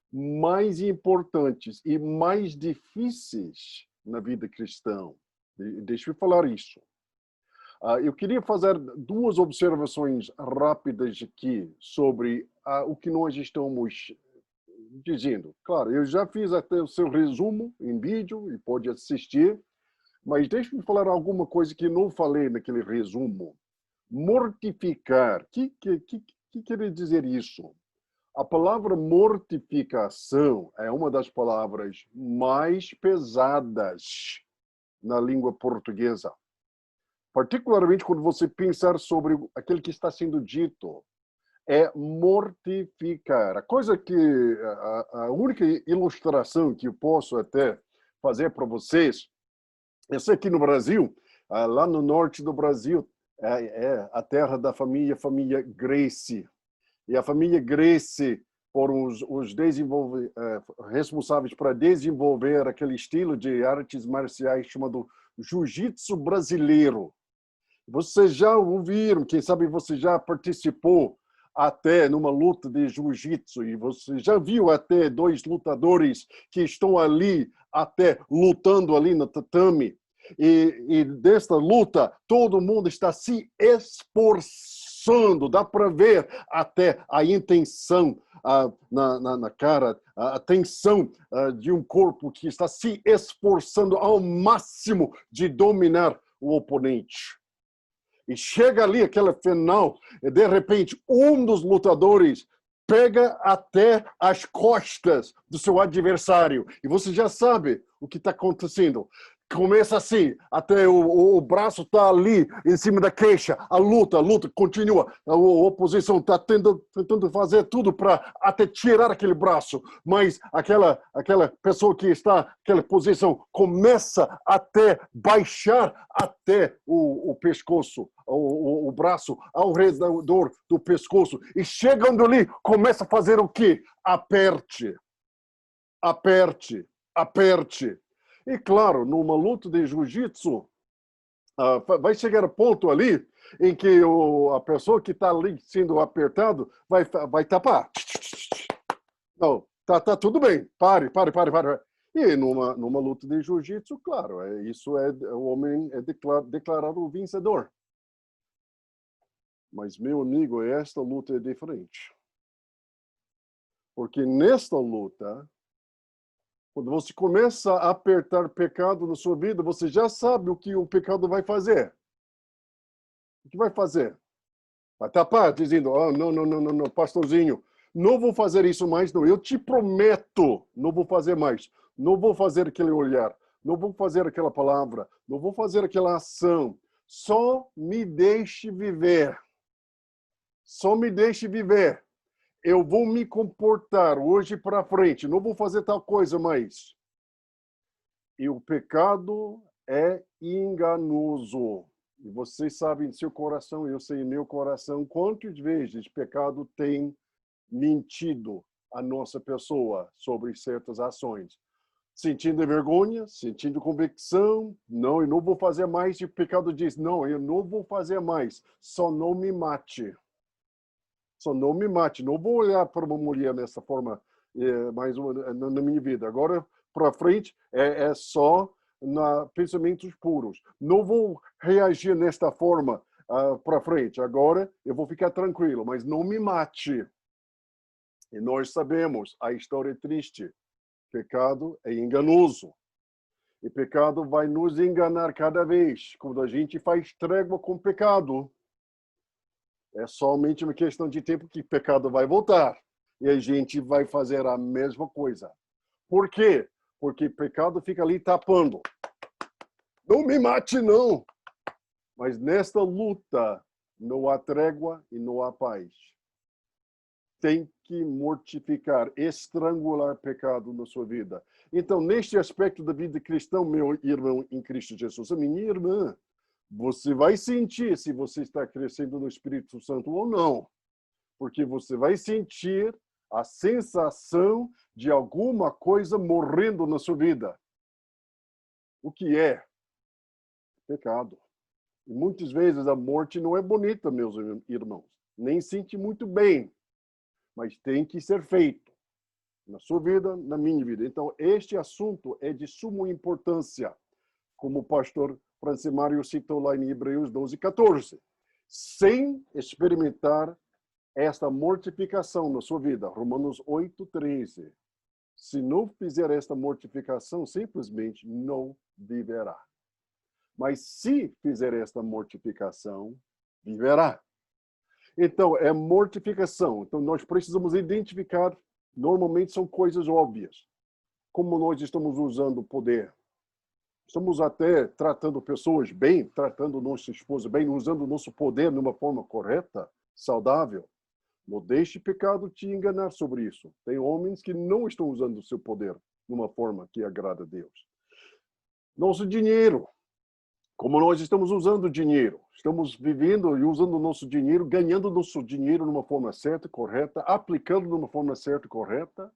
mais importantes e mais difíceis na vida cristã. Deixa eu falar isso. Eu queria fazer duas observações rápidas aqui sobre o que nós estamos dizendo. Claro, eu já fiz até o seu resumo em vídeo e pode assistir, mas deixa-me falar alguma coisa que não falei naquele resumo. Mortificar. O que quer dizer isso? A palavra mortificação é uma das palavras mais pesadas na língua portuguesa. Particularmente quando você pensar sobre aquilo que está sendo dito. É mortificar. A coisa que a única ilustração que eu posso até fazer para vocês, eu sei que no Brasil, lá no norte do Brasil, é a terra da família Gracie. E a família Gracie foram os responsáveis para desenvolver aquele estilo de artes marciais chamado jiu-jitsu brasileiro. Vocês já ouviram, quem sabe você já participou até numa luta de jiu-jitsu e você já viu até 2 lutadores que estão ali até lutando ali no tatame. E desta luta, todo mundo está se esforçando. Dá para ver até a intenção na cara, a tensão de um corpo que está se esforçando ao máximo de dominar o oponente. E chega ali aquela final, e de repente um dos lutadores pega até as costas do seu adversário. E você já sabe o que está acontecendo. Começa assim, até o braço está ali em cima da queixa. A luta continua. A oposição está tentando fazer tudo para até tirar aquele braço. Mas aquela pessoa que está naquela posição começa até baixar até o pescoço, o braço ao redor do pescoço. E chegando ali, começa a fazer o quê? Aperte. Aperte. Aperte. E claro, numa luta de jiu-jitsu, vai chegar a ponto ali em que a pessoa que está ali sendo apertado vai tapar. Não, tá tudo bem, pare. E numa luta de jiu-jitsu, claro, o homem é declarado o vencedor. Mas, meu amigo, esta luta é diferente. Porque nesta luta, quando você começa a apertar pecado na sua vida, você já sabe o que o pecado vai fazer. O que vai fazer? Vai tapar, dizendo, não, pastorzinho, não vou fazer isso mais, não. Eu te prometo, não vou fazer mais. Não vou fazer aquele olhar, não vou fazer aquela palavra, não vou fazer aquela ação. Só me deixe viver. Só me deixe viver. Eu vou me comportar hoje para frente, não vou fazer tal coisa mais. E o pecado é enganoso. E vocês sabem em seu coração, eu sei em meu coração, quantas vezes o pecado tem mentido a nossa pessoa sobre certas ações. Sentindo vergonha, sentindo convicção, não, eu não vou fazer mais. E o pecado diz, não, eu não vou fazer mais, só não me mate. Só não me mate. Não vou olhar para uma mulher dessa forma mais na minha vida. Agora, para frente, é só pensamentos puros. Não vou reagir desta forma para frente. Agora, eu vou ficar tranquilo, mas não me mate. E nós sabemos, a história é triste. Pecado é enganoso. E pecado vai nos enganar cada vez. Quando a gente faz trégua com o pecado, é somente uma questão de tempo que o pecado vai voltar. E a gente vai fazer a mesma coisa. Por quê? Porque o pecado fica ali tapando. Não me mate, não! Mas nesta luta, não há trégua e não há paz. Tem que mortificar, estrangular pecado na sua vida. Então, neste aspecto da vida cristã, meu irmão em Cristo Jesus, a minha irmã, você vai sentir se você está crescendo no Espírito Santo ou não. Porque você vai sentir a sensação de alguma coisa morrendo na sua vida. O que é? Pecado. E muitas vezes a morte não é bonita, meus irmãos. Nem sente muito bem. Mas tem que ser feito. Na sua vida, na minha vida. Então, este assunto é de suma importância. Como o pastor Francimário citou lá em Hebreus 12:14. Sem experimentar esta mortificação na sua vida. Romanos 8:13. Se não fizer esta mortificação, simplesmente não viverá. Mas se fizer esta mortificação, viverá. Então, é mortificação. Então, nós precisamos identificar, normalmente são coisas óbvias. Como nós estamos usando o poder. Estamos até tratando pessoas bem, tratando nossa esposa bem, usando o nosso poder de uma forma correta, saudável. Não deixe o pecado te enganar sobre isso. Tem homens que não estão usando o seu poder de uma forma que agrada a Deus. Nosso dinheiro. Como nós estamos usando o dinheiro. Estamos vivendo e usando o nosso dinheiro, ganhando nosso dinheiro de uma forma certa, correta, aplicando de uma forma certa e correta.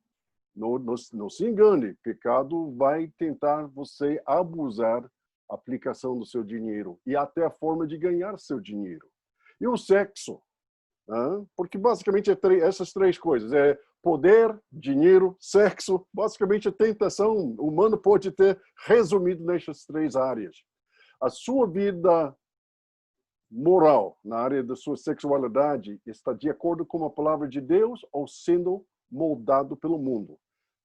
Não se engane, pecado vai tentar você abusar a aplicação do seu dinheiro e até a forma de ganhar seu dinheiro. E o sexo, porque basicamente essas três coisas, poder, dinheiro, sexo, basicamente a tentação humana pode ter resumido nessas três áreas. A sua vida moral na área da sua sexualidade está de acordo com a palavra de Deus ou sendo moldado pelo mundo?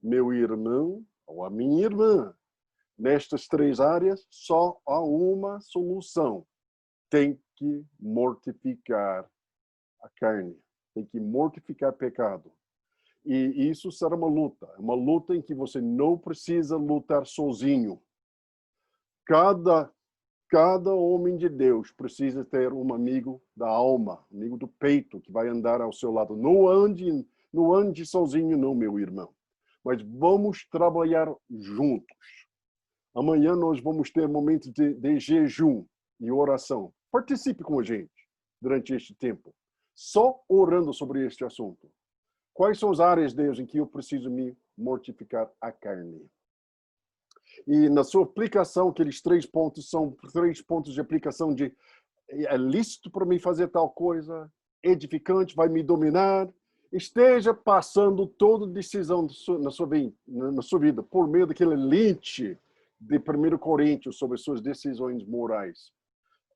Meu irmão ou a minha irmã, nestas três áreas, só há uma solução. Tem que mortificar a carne. Tem que mortificar o pecado. E isso será uma luta em que você não precisa lutar sozinho. Cada homem de Deus precisa ter um amigo da alma, amigo do peito, que vai andar ao seu lado. Não ande sozinho, não, meu irmão. Mas vamos trabalhar juntos. Amanhã nós vamos ter momentos de jejum e oração. Participe com a gente durante este tempo. Só orando sobre este assunto. Quais são as áreas, Deus, em que eu preciso me mortificar a carne? E na sua aplicação, aqueles 3 pontos são 3 pontos de aplicação de é lícito para mim fazer tal coisa, edificante, vai me dominar. Esteja passando toda decisão na sua vida por meio daquele lente de 1 Coríntios sobre suas decisões morais.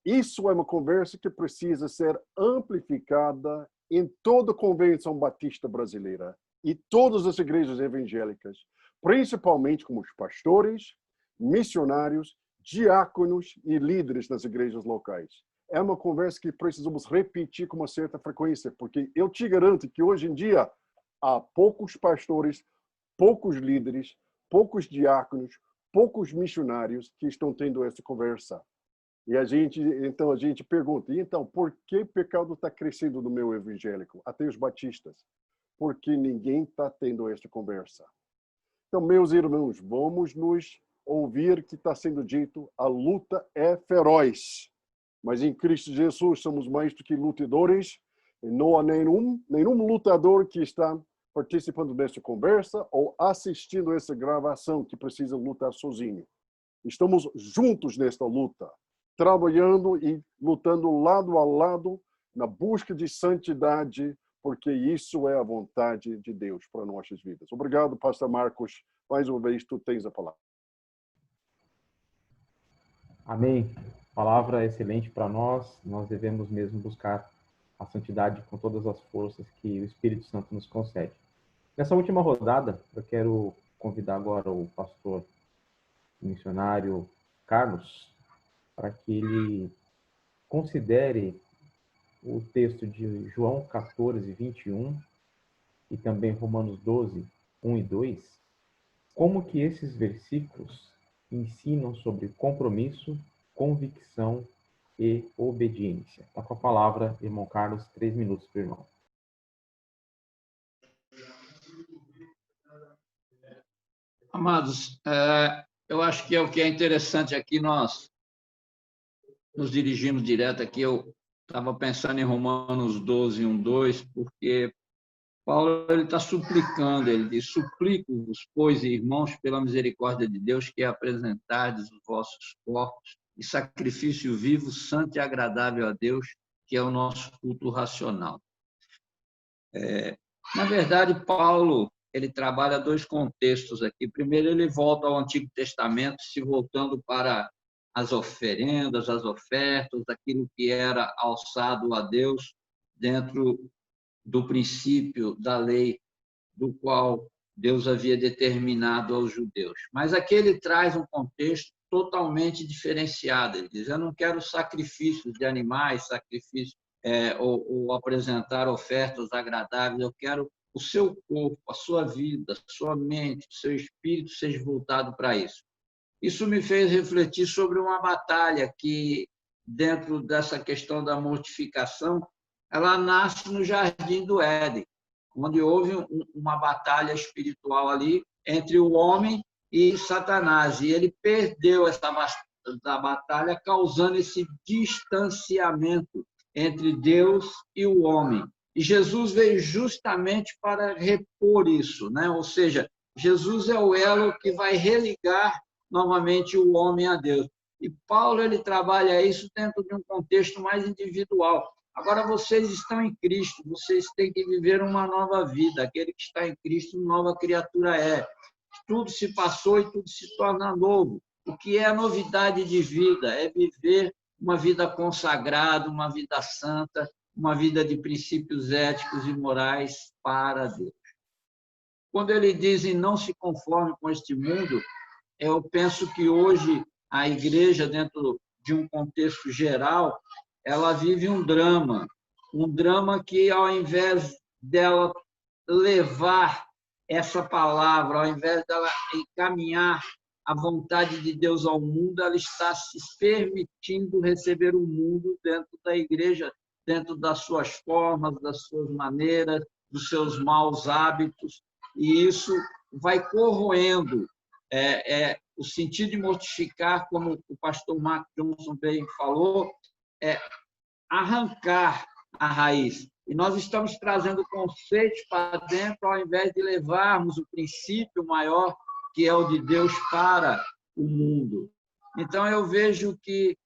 Isso é uma conversa que precisa ser amplificada em toda a Convenção Batista Brasileira e todas as igrejas evangélicas, principalmente com os pastores, missionários, diáconos e líderes das igrejas locais. É uma conversa que precisamos repetir com uma certa frequência, porque eu te garanto que hoje em dia há poucos pastores, poucos líderes, poucos diáconos, poucos missionários que estão tendo essa conversa. E a gente pergunta, então, por que o pecado está crescendo no meio evangélico? Até os batistas. Porque ninguém está tendo essa conversa. Então, meus irmãos, vamos nos ouvir que está sendo dito, a luta é feroz. Mas em Cristo Jesus somos mais do que lutadores. E não há nenhum lutador que está participando dessa conversa ou assistindo essa gravação que precisa lutar sozinho. Estamos juntos nesta luta, trabalhando e lutando lado a lado na busca de santidade, porque isso é a vontade de Deus para nossas vidas. Obrigado, pastor Marcos. Mais uma vez, tu tens a palavra. Amém. Palavra excelente para nós. Nós devemos mesmo buscar a santidade com todas as forças que o Espírito Santo nos concede. Nessa última rodada, eu quero convidar agora o pastor missionário Carlos para que ele considere o texto de João 14, 21 e também Romanos 12, 1 e 2, como que esses versículos ensinam sobre compromisso, convicção e obediência. Está com a palavra, irmão Carlos, 3 minutos para o irmão. Amados, eu acho que o que é interessante aqui, nós nos dirigimos direto aqui. Eu estava pensando em Romanos 12, 1, 2, porque Paulo está suplicando, ele diz, suplico-vos, pois, irmãos, pela misericórdia de Deus, que apresentardes os vossos corpos em sacrifício vivo, santo e agradável a Deus, que é o nosso culto racional. Na verdade, Paulo, ele trabalha 2 contextos aqui. Primeiro, ele volta ao Antigo Testamento, se voltando para as oferendas, as ofertas, aquilo que era alçado a Deus dentro do princípio da lei do qual Deus havia determinado aos judeus. Mas aqui ele traz um contexto totalmente diferenciado. Ele diz, eu não quero sacrifícios de animais, sacrifícios ou apresentar ofertas agradáveis. Eu quero o seu corpo, a sua vida, a sua mente, o seu espírito seja voltado para isso. Isso me fez refletir sobre uma batalha que, dentro dessa questão da mortificação, ela nasce no Jardim do Éden, onde houve uma batalha espiritual ali entre o homem e Satanás. E ele perdeu essa batalha, causando esse distanciamento entre Deus e o homem. E Jesus veio justamente para repor isso, né? Ou seja, Jesus é o elo que vai religar novamente o homem a Deus. E Paulo ele trabalha isso dentro de um contexto mais individual. Agora vocês estão em Cristo, vocês têm que viver uma nova vida. Aquele que está em Cristo, nova criatura é. Tudo se passou e tudo se torna novo. O que é a novidade de vida? É viver uma vida consagrada, uma vida santa, uma vida de princípios éticos e morais para Deus. Quando ele diz em não se conforme com este mundo, eu penso que hoje a igreja, dentro de um contexto geral, ela vive um drama que, ao invés dela levar essa palavra, ao invés dela encaminhar a vontade de Deus ao mundo, ela está se permitindo receber o mundo dentro da igreja, dentro das suas formas, das suas maneiras, dos seus maus hábitos, e isso vai corroendo o sentido de mortificar, como o pastor Mark Johnson bem falou, é arrancar a raiz. E nós estamos trazendo conceitos para dentro, ao invés de levarmos o princípio maior, que é o de Deus, para o mundo. Então, eu vejo que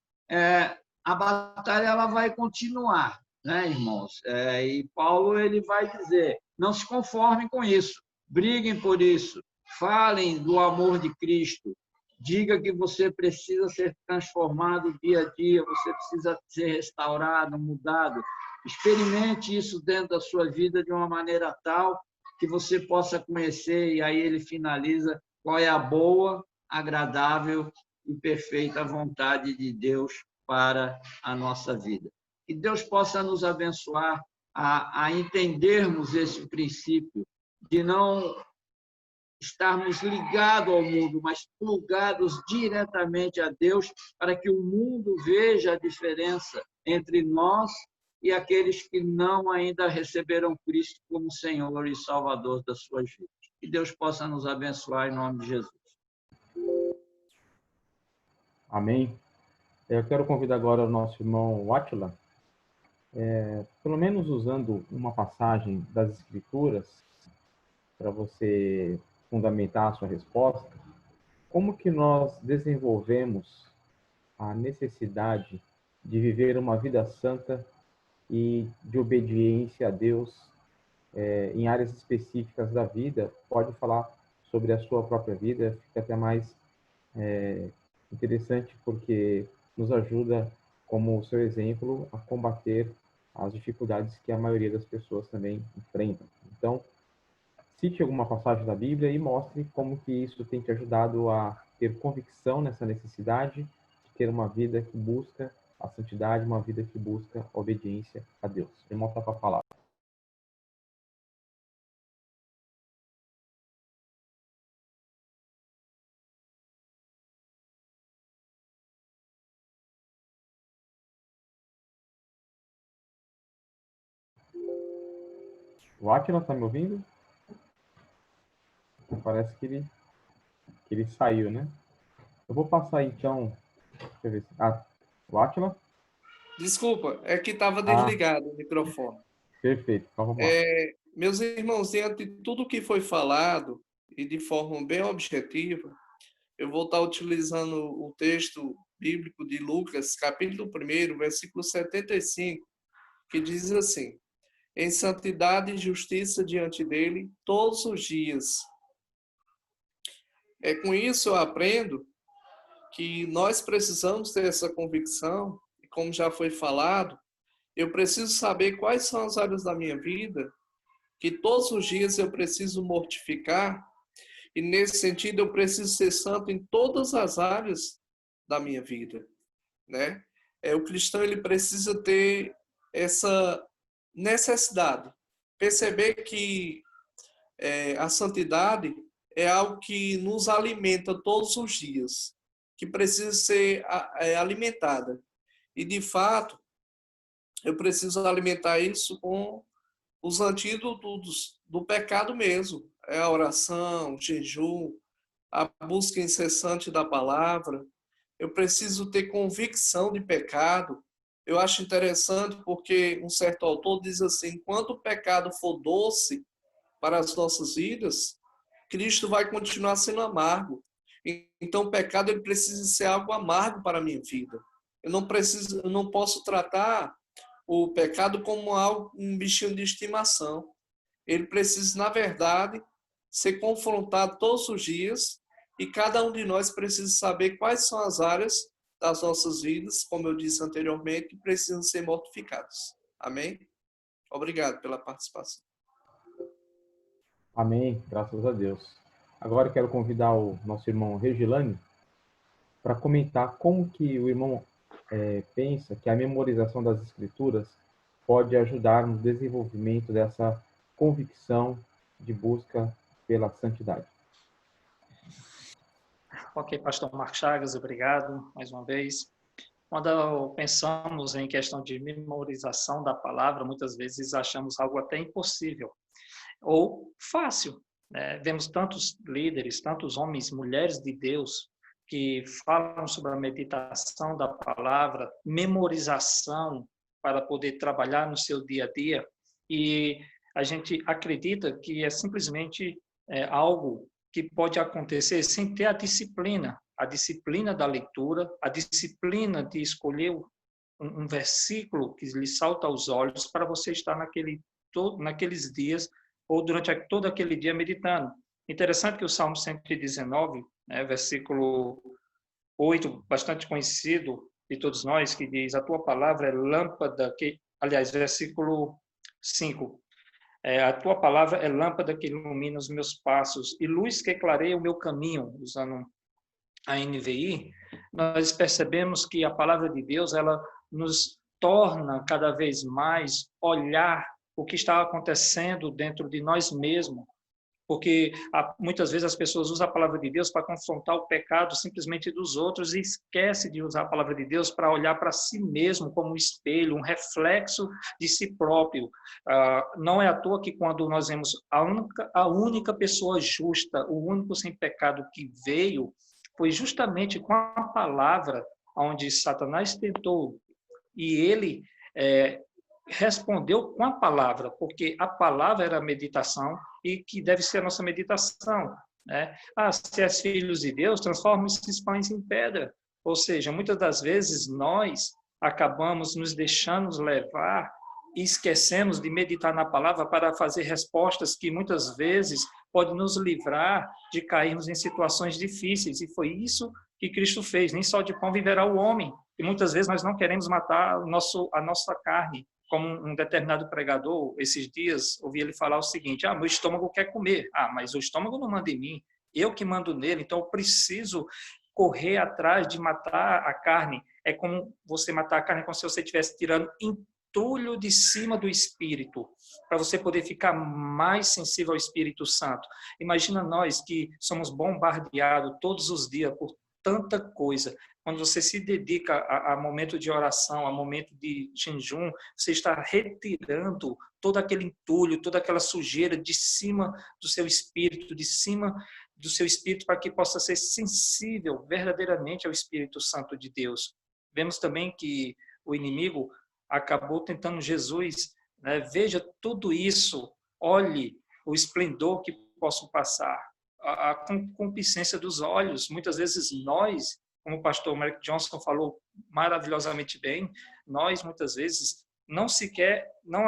a batalha ela vai continuar, né, irmãos? E Paulo ele vai dizer, não se conformem com isso, briguem por isso, falem do amor de Cristo, diga que você precisa ser transformado dia a dia, você precisa ser restaurado, mudado. Experimente isso dentro da sua vida de uma maneira tal que você possa conhecer, e aí ele finaliza, qual é a boa, agradável e perfeita vontade de Deus para a nossa vida. Que Deus possa nos abençoar a entendermos esse princípio de não estarmos ligados ao mundo, mas plugados diretamente a Deus, para que o mundo veja a diferença entre nós e aqueles que não ainda receberam Cristo como Senhor e Salvador das suas vidas. Que Deus possa nos abençoar em nome de Jesus. Amém. Eu quero convidar agora o nosso irmão Átila, pelo menos usando uma passagem das Escrituras, para você fundamentar a sua resposta, como que nós desenvolvemos a necessidade de viver uma vida santa e de obediência a Deus em áreas específicas da vida? Pode falar sobre a sua própria vida, fica até mais interessante, porque nos ajuda, como o seu exemplo, a combater as dificuldades que a maioria das pessoas também enfrentam. Então, cite alguma passagem da Bíblia e mostre como que isso tem te ajudado a ter convicção nessa necessidade de ter uma vida que busca a santidade, uma vida que busca a obediência a Deus. Irmão, está para falar. O Átila está me ouvindo? Parece que ele saiu, né? Eu vou passar então. Deixa eu ver. O Átila? Desculpa, é que estava desligado o microfone. Perfeito. Então, vamos lá. Meus irmãos, diante de tudo que foi falado, e de forma bem objetiva, eu vou estar utilizando o texto bíblico de Lucas, capítulo 1, versículo 75, que diz assim: em santidade e justiça diante dele todos os dias. Com isso eu aprendo que nós precisamos ter essa convicção, e como já foi falado, eu preciso saber quais são as áreas da minha vida que todos os dias eu preciso mortificar, e nesse sentido eu preciso ser santo em todas as áreas da minha vida, né? O cristão ele precisa ter essa necessidade. Perceber que a santidade é algo que nos alimenta todos os dias, que precisa ser alimentada. E, de fato, eu preciso alimentar isso com os antídotos do pecado mesmo. É a oração, o jejum, a busca incessante da palavra. Eu preciso ter convicção de pecado. Eu acho interessante porque um certo autor diz assim, enquanto o pecado for doce para as nossas vidas, Cristo vai continuar sendo amargo. Então o pecado ele precisa ser algo amargo para a minha vida. Eu não posso tratar o pecado como um bichinho de estimação. Ele precisa, na verdade, ser confrontado todos os dias e cada um de nós precisa saber quais são as áreas das nossas vidas, como eu disse anteriormente, que precisam ser mortificadas. Amém? Obrigado pela participação. Amém, graças a Deus. Agora eu quero convidar o nosso irmão Regilânio para comentar como que o irmão pensa que a memorização das Escrituras pode ajudar no desenvolvimento dessa convicção de busca pela santidade. Ok, pastor Marcos Chagas, obrigado mais uma vez. Quando pensamos em questão de memorização da palavra, muitas vezes achamos algo até impossível ou fácil. Vemos tantos líderes, tantos homens, mulheres de Deus que falam sobre a meditação da palavra, memorização para poder trabalhar no seu dia a dia, e a gente acredita que é simplesmente algo que pode acontecer sem ter a disciplina da leitura, a disciplina de escolher um versículo que lhe salta aos olhos para você estar naqueles dias ou durante todo aquele dia meditando. Interessante que o Salmo 119, versículo 8, bastante conhecido de todos nós, que diz, a tua palavra é lâmpada, versículo 5, a tua palavra é lâmpada que ilumina os meus passos e luz que clareia o meu caminho, usando a NVI, nós percebemos que a palavra de Deus, ela nos torna cada vez mais olhar o que está acontecendo dentro de nós mesmos, porque muitas vezes as pessoas usam a palavra de Deus para confrontar o pecado simplesmente dos outros e esquece de usar a palavra de Deus para olhar para si mesmo como um espelho, um reflexo de si próprio. Não é à toa que quando nós vemos a única pessoa justa, o único sem pecado que veio, foi justamente com a palavra onde Satanás tentou e ele respondeu com a palavra, porque a palavra era a meditação e que deve ser a nossa meditação. Se és filhos de Deus, transforma esses pães em pedra. Ou seja, muitas das vezes nós acabamos nos deixando levar e esquecemos de meditar na palavra para fazer respostas que muitas vezes podem nos livrar de cairmos em situações difíceis. E foi isso que Cristo fez. Nem só de pão viverá o homem. E muitas vezes nós não queremos matar a nossa carne. Como um determinado pregador, esses dias, ouvi ele falar o seguinte, meu estômago quer comer. Mas o estômago não manda em mim, eu que mando nele, então eu preciso correr atrás de matar a carne. É como você matar a carne como se você estivesse tirando entulho de cima do Espírito, para você poder ficar mais sensível ao Espírito Santo. Imagina nós que somos bombardeados todos os dias por tanta coisa. Quando você se dedica a momento de oração, a momento de jejum, você está retirando todo aquele entulho, toda aquela sujeira de cima do seu espírito, para que possa ser sensível verdadeiramente ao Espírito Santo de Deus. Vemos também que o inimigo acabou tentando Jesus, veja tudo isso, olhe o esplendor que posso passar, a concupiscência dos olhos. Muitas vezes nós, como o pastor Mark Johnson falou maravilhosamente bem, nós muitas vezes não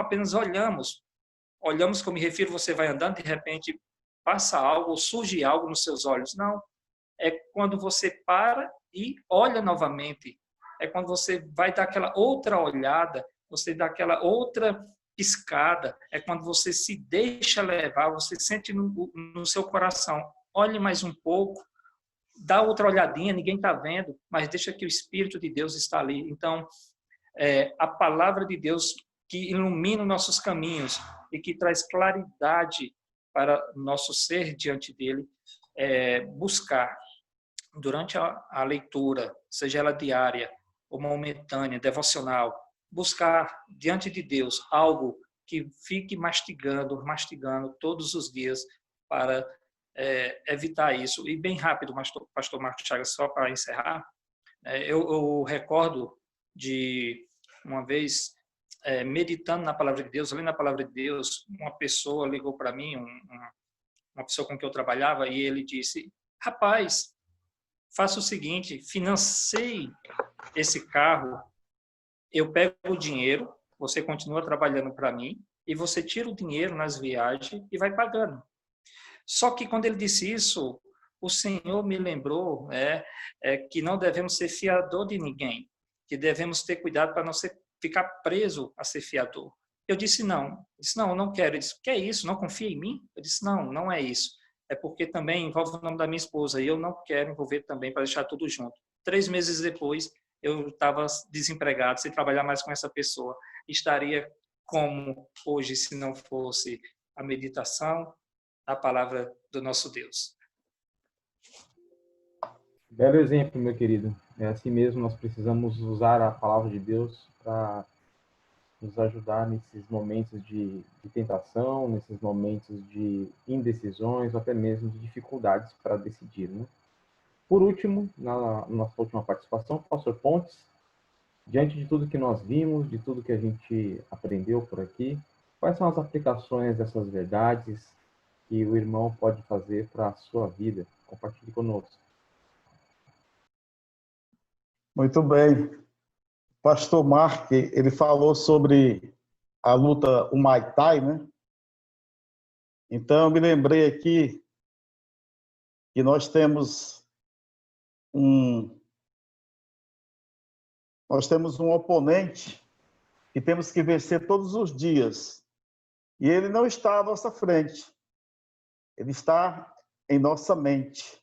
apenas olhamos que eu me refiro, você vai andando, de repente passa algo, ou surge algo nos seus olhos. Não, é quando você para e olha novamente, é quando você vai dar aquela outra olhada, você dá aquela outra piscada, é quando você se deixa levar, você sente no seu coração, olhe mais um pouco, dá outra olhadinha, ninguém está vendo, mas deixa que o Espírito de Deus está ali. Então, a palavra de Deus que ilumina nossos caminhos e que traz claridade para nosso ser diante dele, buscar durante a leitura, seja ela diária ou momentânea, devocional, buscar diante de Deus algo que fique mastigando todos os dias para evitar isso. E bem rápido, pastor Marcos Chagas, só para encerrar, eu recordo de uma vez, meditando na palavra de Deus, lendo a palavra de Deus, uma pessoa ligou para mim, uma pessoa com quem eu trabalhava, e ele disse: rapaz, faça o seguinte, financie esse carro, eu pego o dinheiro, você continua trabalhando para mim, e você tira o dinheiro nas viagens e vai pagando. Só que quando ele disse isso, o Senhor me lembrou que não devemos ser fiador de ninguém, que devemos ter cuidado para não ficar preso a ser fiador. Eu disse não, eu não quero. Ele disse: que é isso, não confia em mim? Eu disse: não é isso. É porque também envolve o nome da minha esposa e eu não quero envolver também para deixar tudo junto. 3 meses depois, eu estava desempregado, sem trabalhar mais com essa pessoa. Estaria como hoje se não fosse a meditação, a palavra do nosso Deus. Belo exemplo, meu querido. É assim mesmo, nós precisamos usar a palavra de Deus para nos ajudar nesses momentos de tentação, nesses momentos de indecisões, ou até mesmo de dificuldades para decidir, né? Por último, na nossa última participação, pastor Pontes, diante de tudo que nós vimos, de tudo que a gente aprendeu por aqui, quais são as aplicações dessas verdades que o irmão pode fazer para a sua vida? Compartilhe conosco. Muito bem. Pastor Mark, ele falou sobre a luta, o Muay Thai, né? Então, eu me lembrei aqui que nós temos um oponente que temos que vencer todos os dias. E ele não está à nossa frente. Ele está em nossa mente.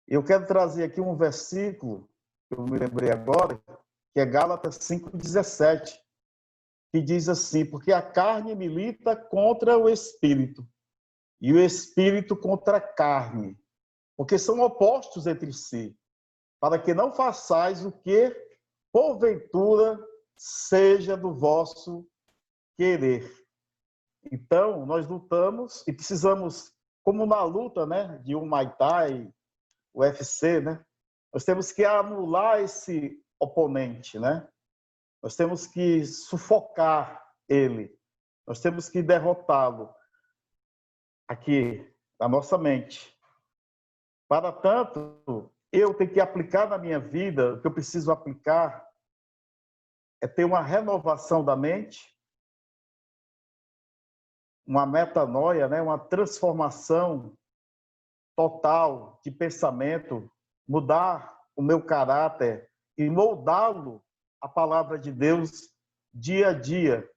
Eu quero trazer aqui um versículo que eu me lembrei agora, que é Gálatas 5,17, que diz assim: porque a carne milita contra o espírito, e o espírito contra a carne, porque são opostos entre si, para que não façais o que, porventura, seja do vosso querer. Então, nós lutamos e precisamos, como na luta, né, de um Muay Thai, UFC, né, nós temos que anular esse oponente, né? Nós temos que sufocar ele, nós temos que derrotá-lo aqui na nossa mente. Para tanto, eu tenho que aplicar na minha vida, o que eu preciso aplicar é ter uma renovação da mente, uma metanoia, né? Uma transformação total de pensamento, mudar o meu caráter e moldá-lo à palavra de Deus dia a dia.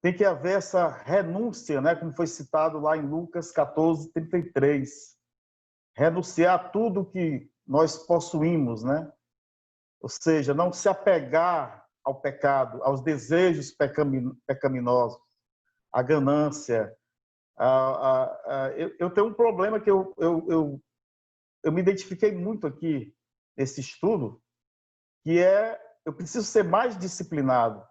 Tem que haver essa renúncia, né? Como foi citado lá em Lucas 14:33. Renunciar a tudo que nós possuímos, né? Ou seja, não se apegar ao pecado, aos desejos pecaminosos, à ganância. Eu tenho um problema que eu me identifiquei muito aqui nesse estudo, que é: eu preciso ser mais disciplinado,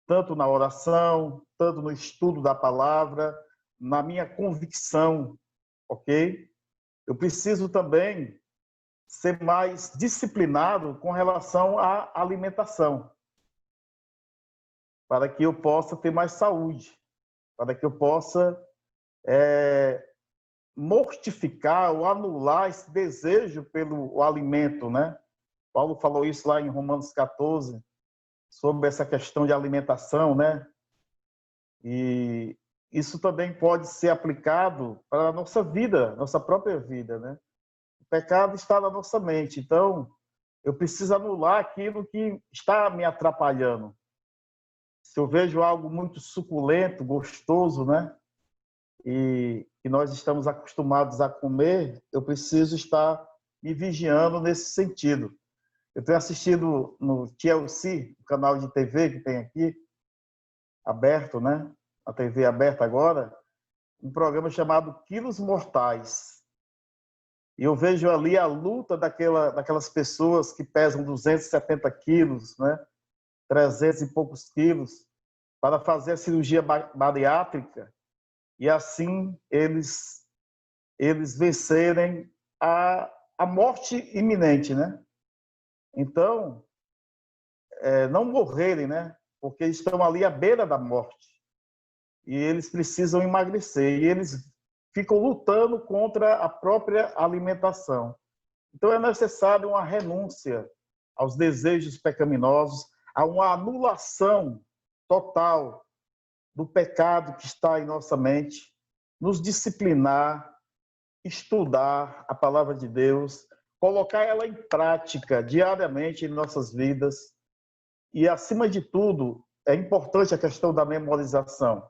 tanto na oração, tanto no estudo da palavra, na minha convicção, ok? Eu preciso também ser mais disciplinado com relação à alimentação, para que eu possa ter mais saúde, para que eu possa mortificar ou anular esse desejo pelo alimento, né? Paulo falou isso lá em Romanos 14, sobre essa questão de alimentação, né? E isso também pode ser aplicado para a nossa vida, nossa própria vida, né? O pecado está na nossa mente, então eu preciso anular aquilo que está me atrapalhando. Se eu vejo algo muito suculento, gostoso, né? E nós estamos acostumados a comer, eu preciso estar me vigiando nesse sentido. Eu tenho assistido no TLC, o canal de TV que tem aqui, aberto, né? A TV aberta agora, um programa chamado Quilos Mortais. E eu vejo ali a luta daquelas pessoas que pesam 270 quilos, né? 300 e poucos quilos, para fazer a cirurgia bariátrica e assim eles vencerem a morte iminente, né? Então, não morrerem, né? Porque estão ali à beira da morte e eles precisam emagrecer e eles ficam lutando contra a própria alimentação. Então é necessário uma renúncia aos desejos pecaminosos, a uma anulação total do pecado que está em nossa mente, nos disciplinar, estudar a palavra de Deus, colocar ela em prática diariamente em nossas vidas. E, acima de tudo, é importante a questão da memorização.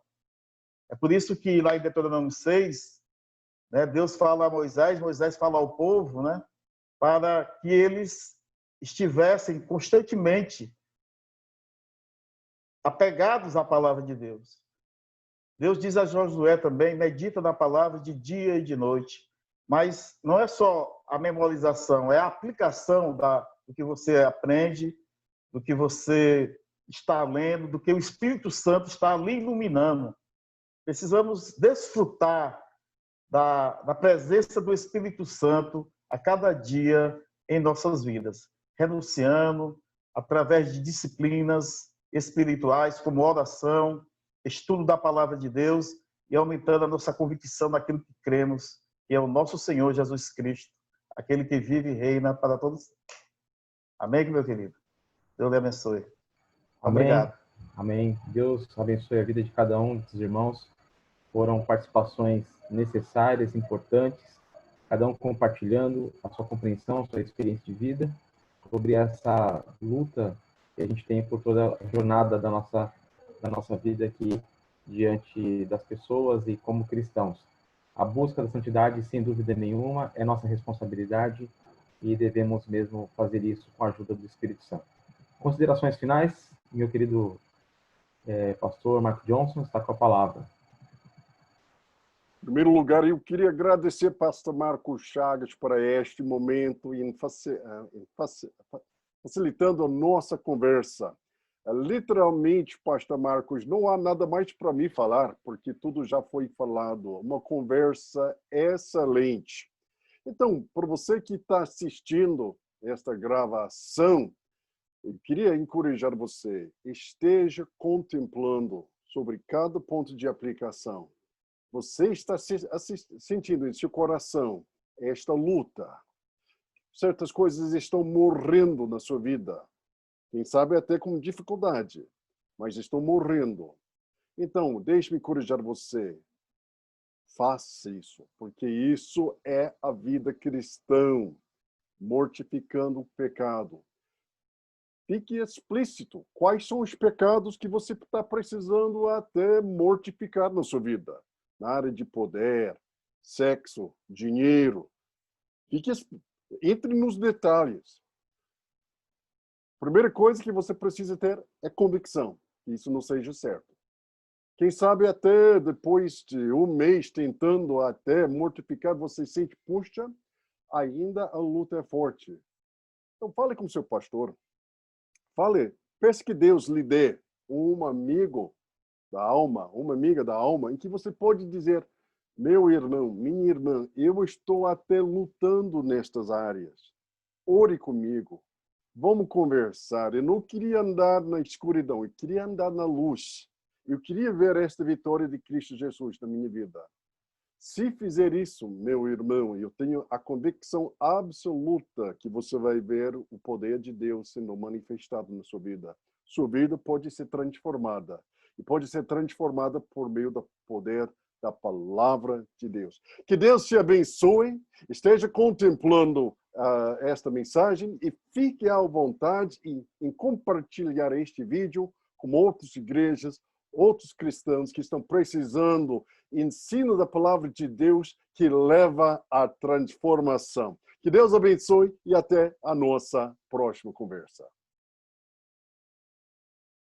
É por isso que lá em Deuteronômio 6, né, Deus fala a Moisés, Moisés fala ao povo, né, para que eles estivessem constantemente apegados à palavra de Deus. Deus diz a Josué também, medita na palavra de dia e de noite. Mas não é só a memorização, é a aplicação do que você aprende, do que você está lendo, do que o Espírito Santo está ali iluminando. Precisamos desfrutar da presença do Espírito Santo a cada dia em nossas vidas, renunciando através de disciplinas espirituais, como oração, estudo da palavra de Deus e aumentando a nossa convicção naquilo que cremos, que é o nosso Senhor Jesus Cristo, aquele que vive e reina para todos. Amém, meu querido? Deus lhe abençoe. Obrigado. Amém. Deus abençoe a vida de cada um dos irmãos. Foram participações necessárias, importantes, cada um compartilhando a sua compreensão, a sua experiência de vida, sobre essa luta que a gente tem por toda a jornada da nossa vida aqui diante das pessoas e como cristãos. A busca da santidade, sem dúvida nenhuma, é nossa responsabilidade e devemos mesmo fazer isso com a ajuda do Espírito Santo. Considerações finais, meu querido pastor Mark Johnson está com a palavra. Em primeiro lugar, eu queria agradecer pastor Marcos Chagas por este momento e facilitando a nossa conversa. Literalmente, pastor Marcos, não há nada mais para mim falar, porque tudo já foi falado. Uma conversa excelente. Então, para você que está assistindo esta gravação, eu queria encorajar você, esteja contemplando sobre cada ponto de aplicação. Você está sentindo em seu coração esta luta. Certas coisas estão morrendo na sua vida. Quem sabe até com dificuldade, mas estão morrendo. Então, deixe-me encorajar você. Faça isso, porque isso é a vida cristã, mortificando o pecado. Fique explícito. Quais são os pecados que você está precisando até mortificar na sua vida? Na área de poder, sexo, dinheiro. Entre nos detalhes. Primeira coisa que você precisa ter é convicção, que isso não seja certo. Quem sabe até depois de um mês tentando até mortificar, você sente, puxa, ainda a luta é forte. Então fale com o seu pastor. Fale, peça que Deus lhe dê um amigo da alma, uma amiga da alma, em que você pode dizer, meu irmão, minha irmã, eu estou até lutando nestas áreas. Ore comigo. Vamos conversar. Eu não queria andar na escuridão, eu queria andar na luz. Eu queria ver esta vitória de Cristo Jesus na minha vida. Se fizer isso, meu irmão, eu tenho a convicção absoluta que você vai ver o poder de Deus sendo manifestado na sua vida. Sua vida pode ser transformada. E pode ser transformada por meio do poder da palavra de Deus. Que Deus te abençoe, esteja contemplando esta mensagem e fique à vontade em compartilhar este vídeo com outras igrejas, outros cristãos que estão precisando ensino da palavra de Deus que leva à transformação. Que Deus abençoe e até a nossa próxima conversa.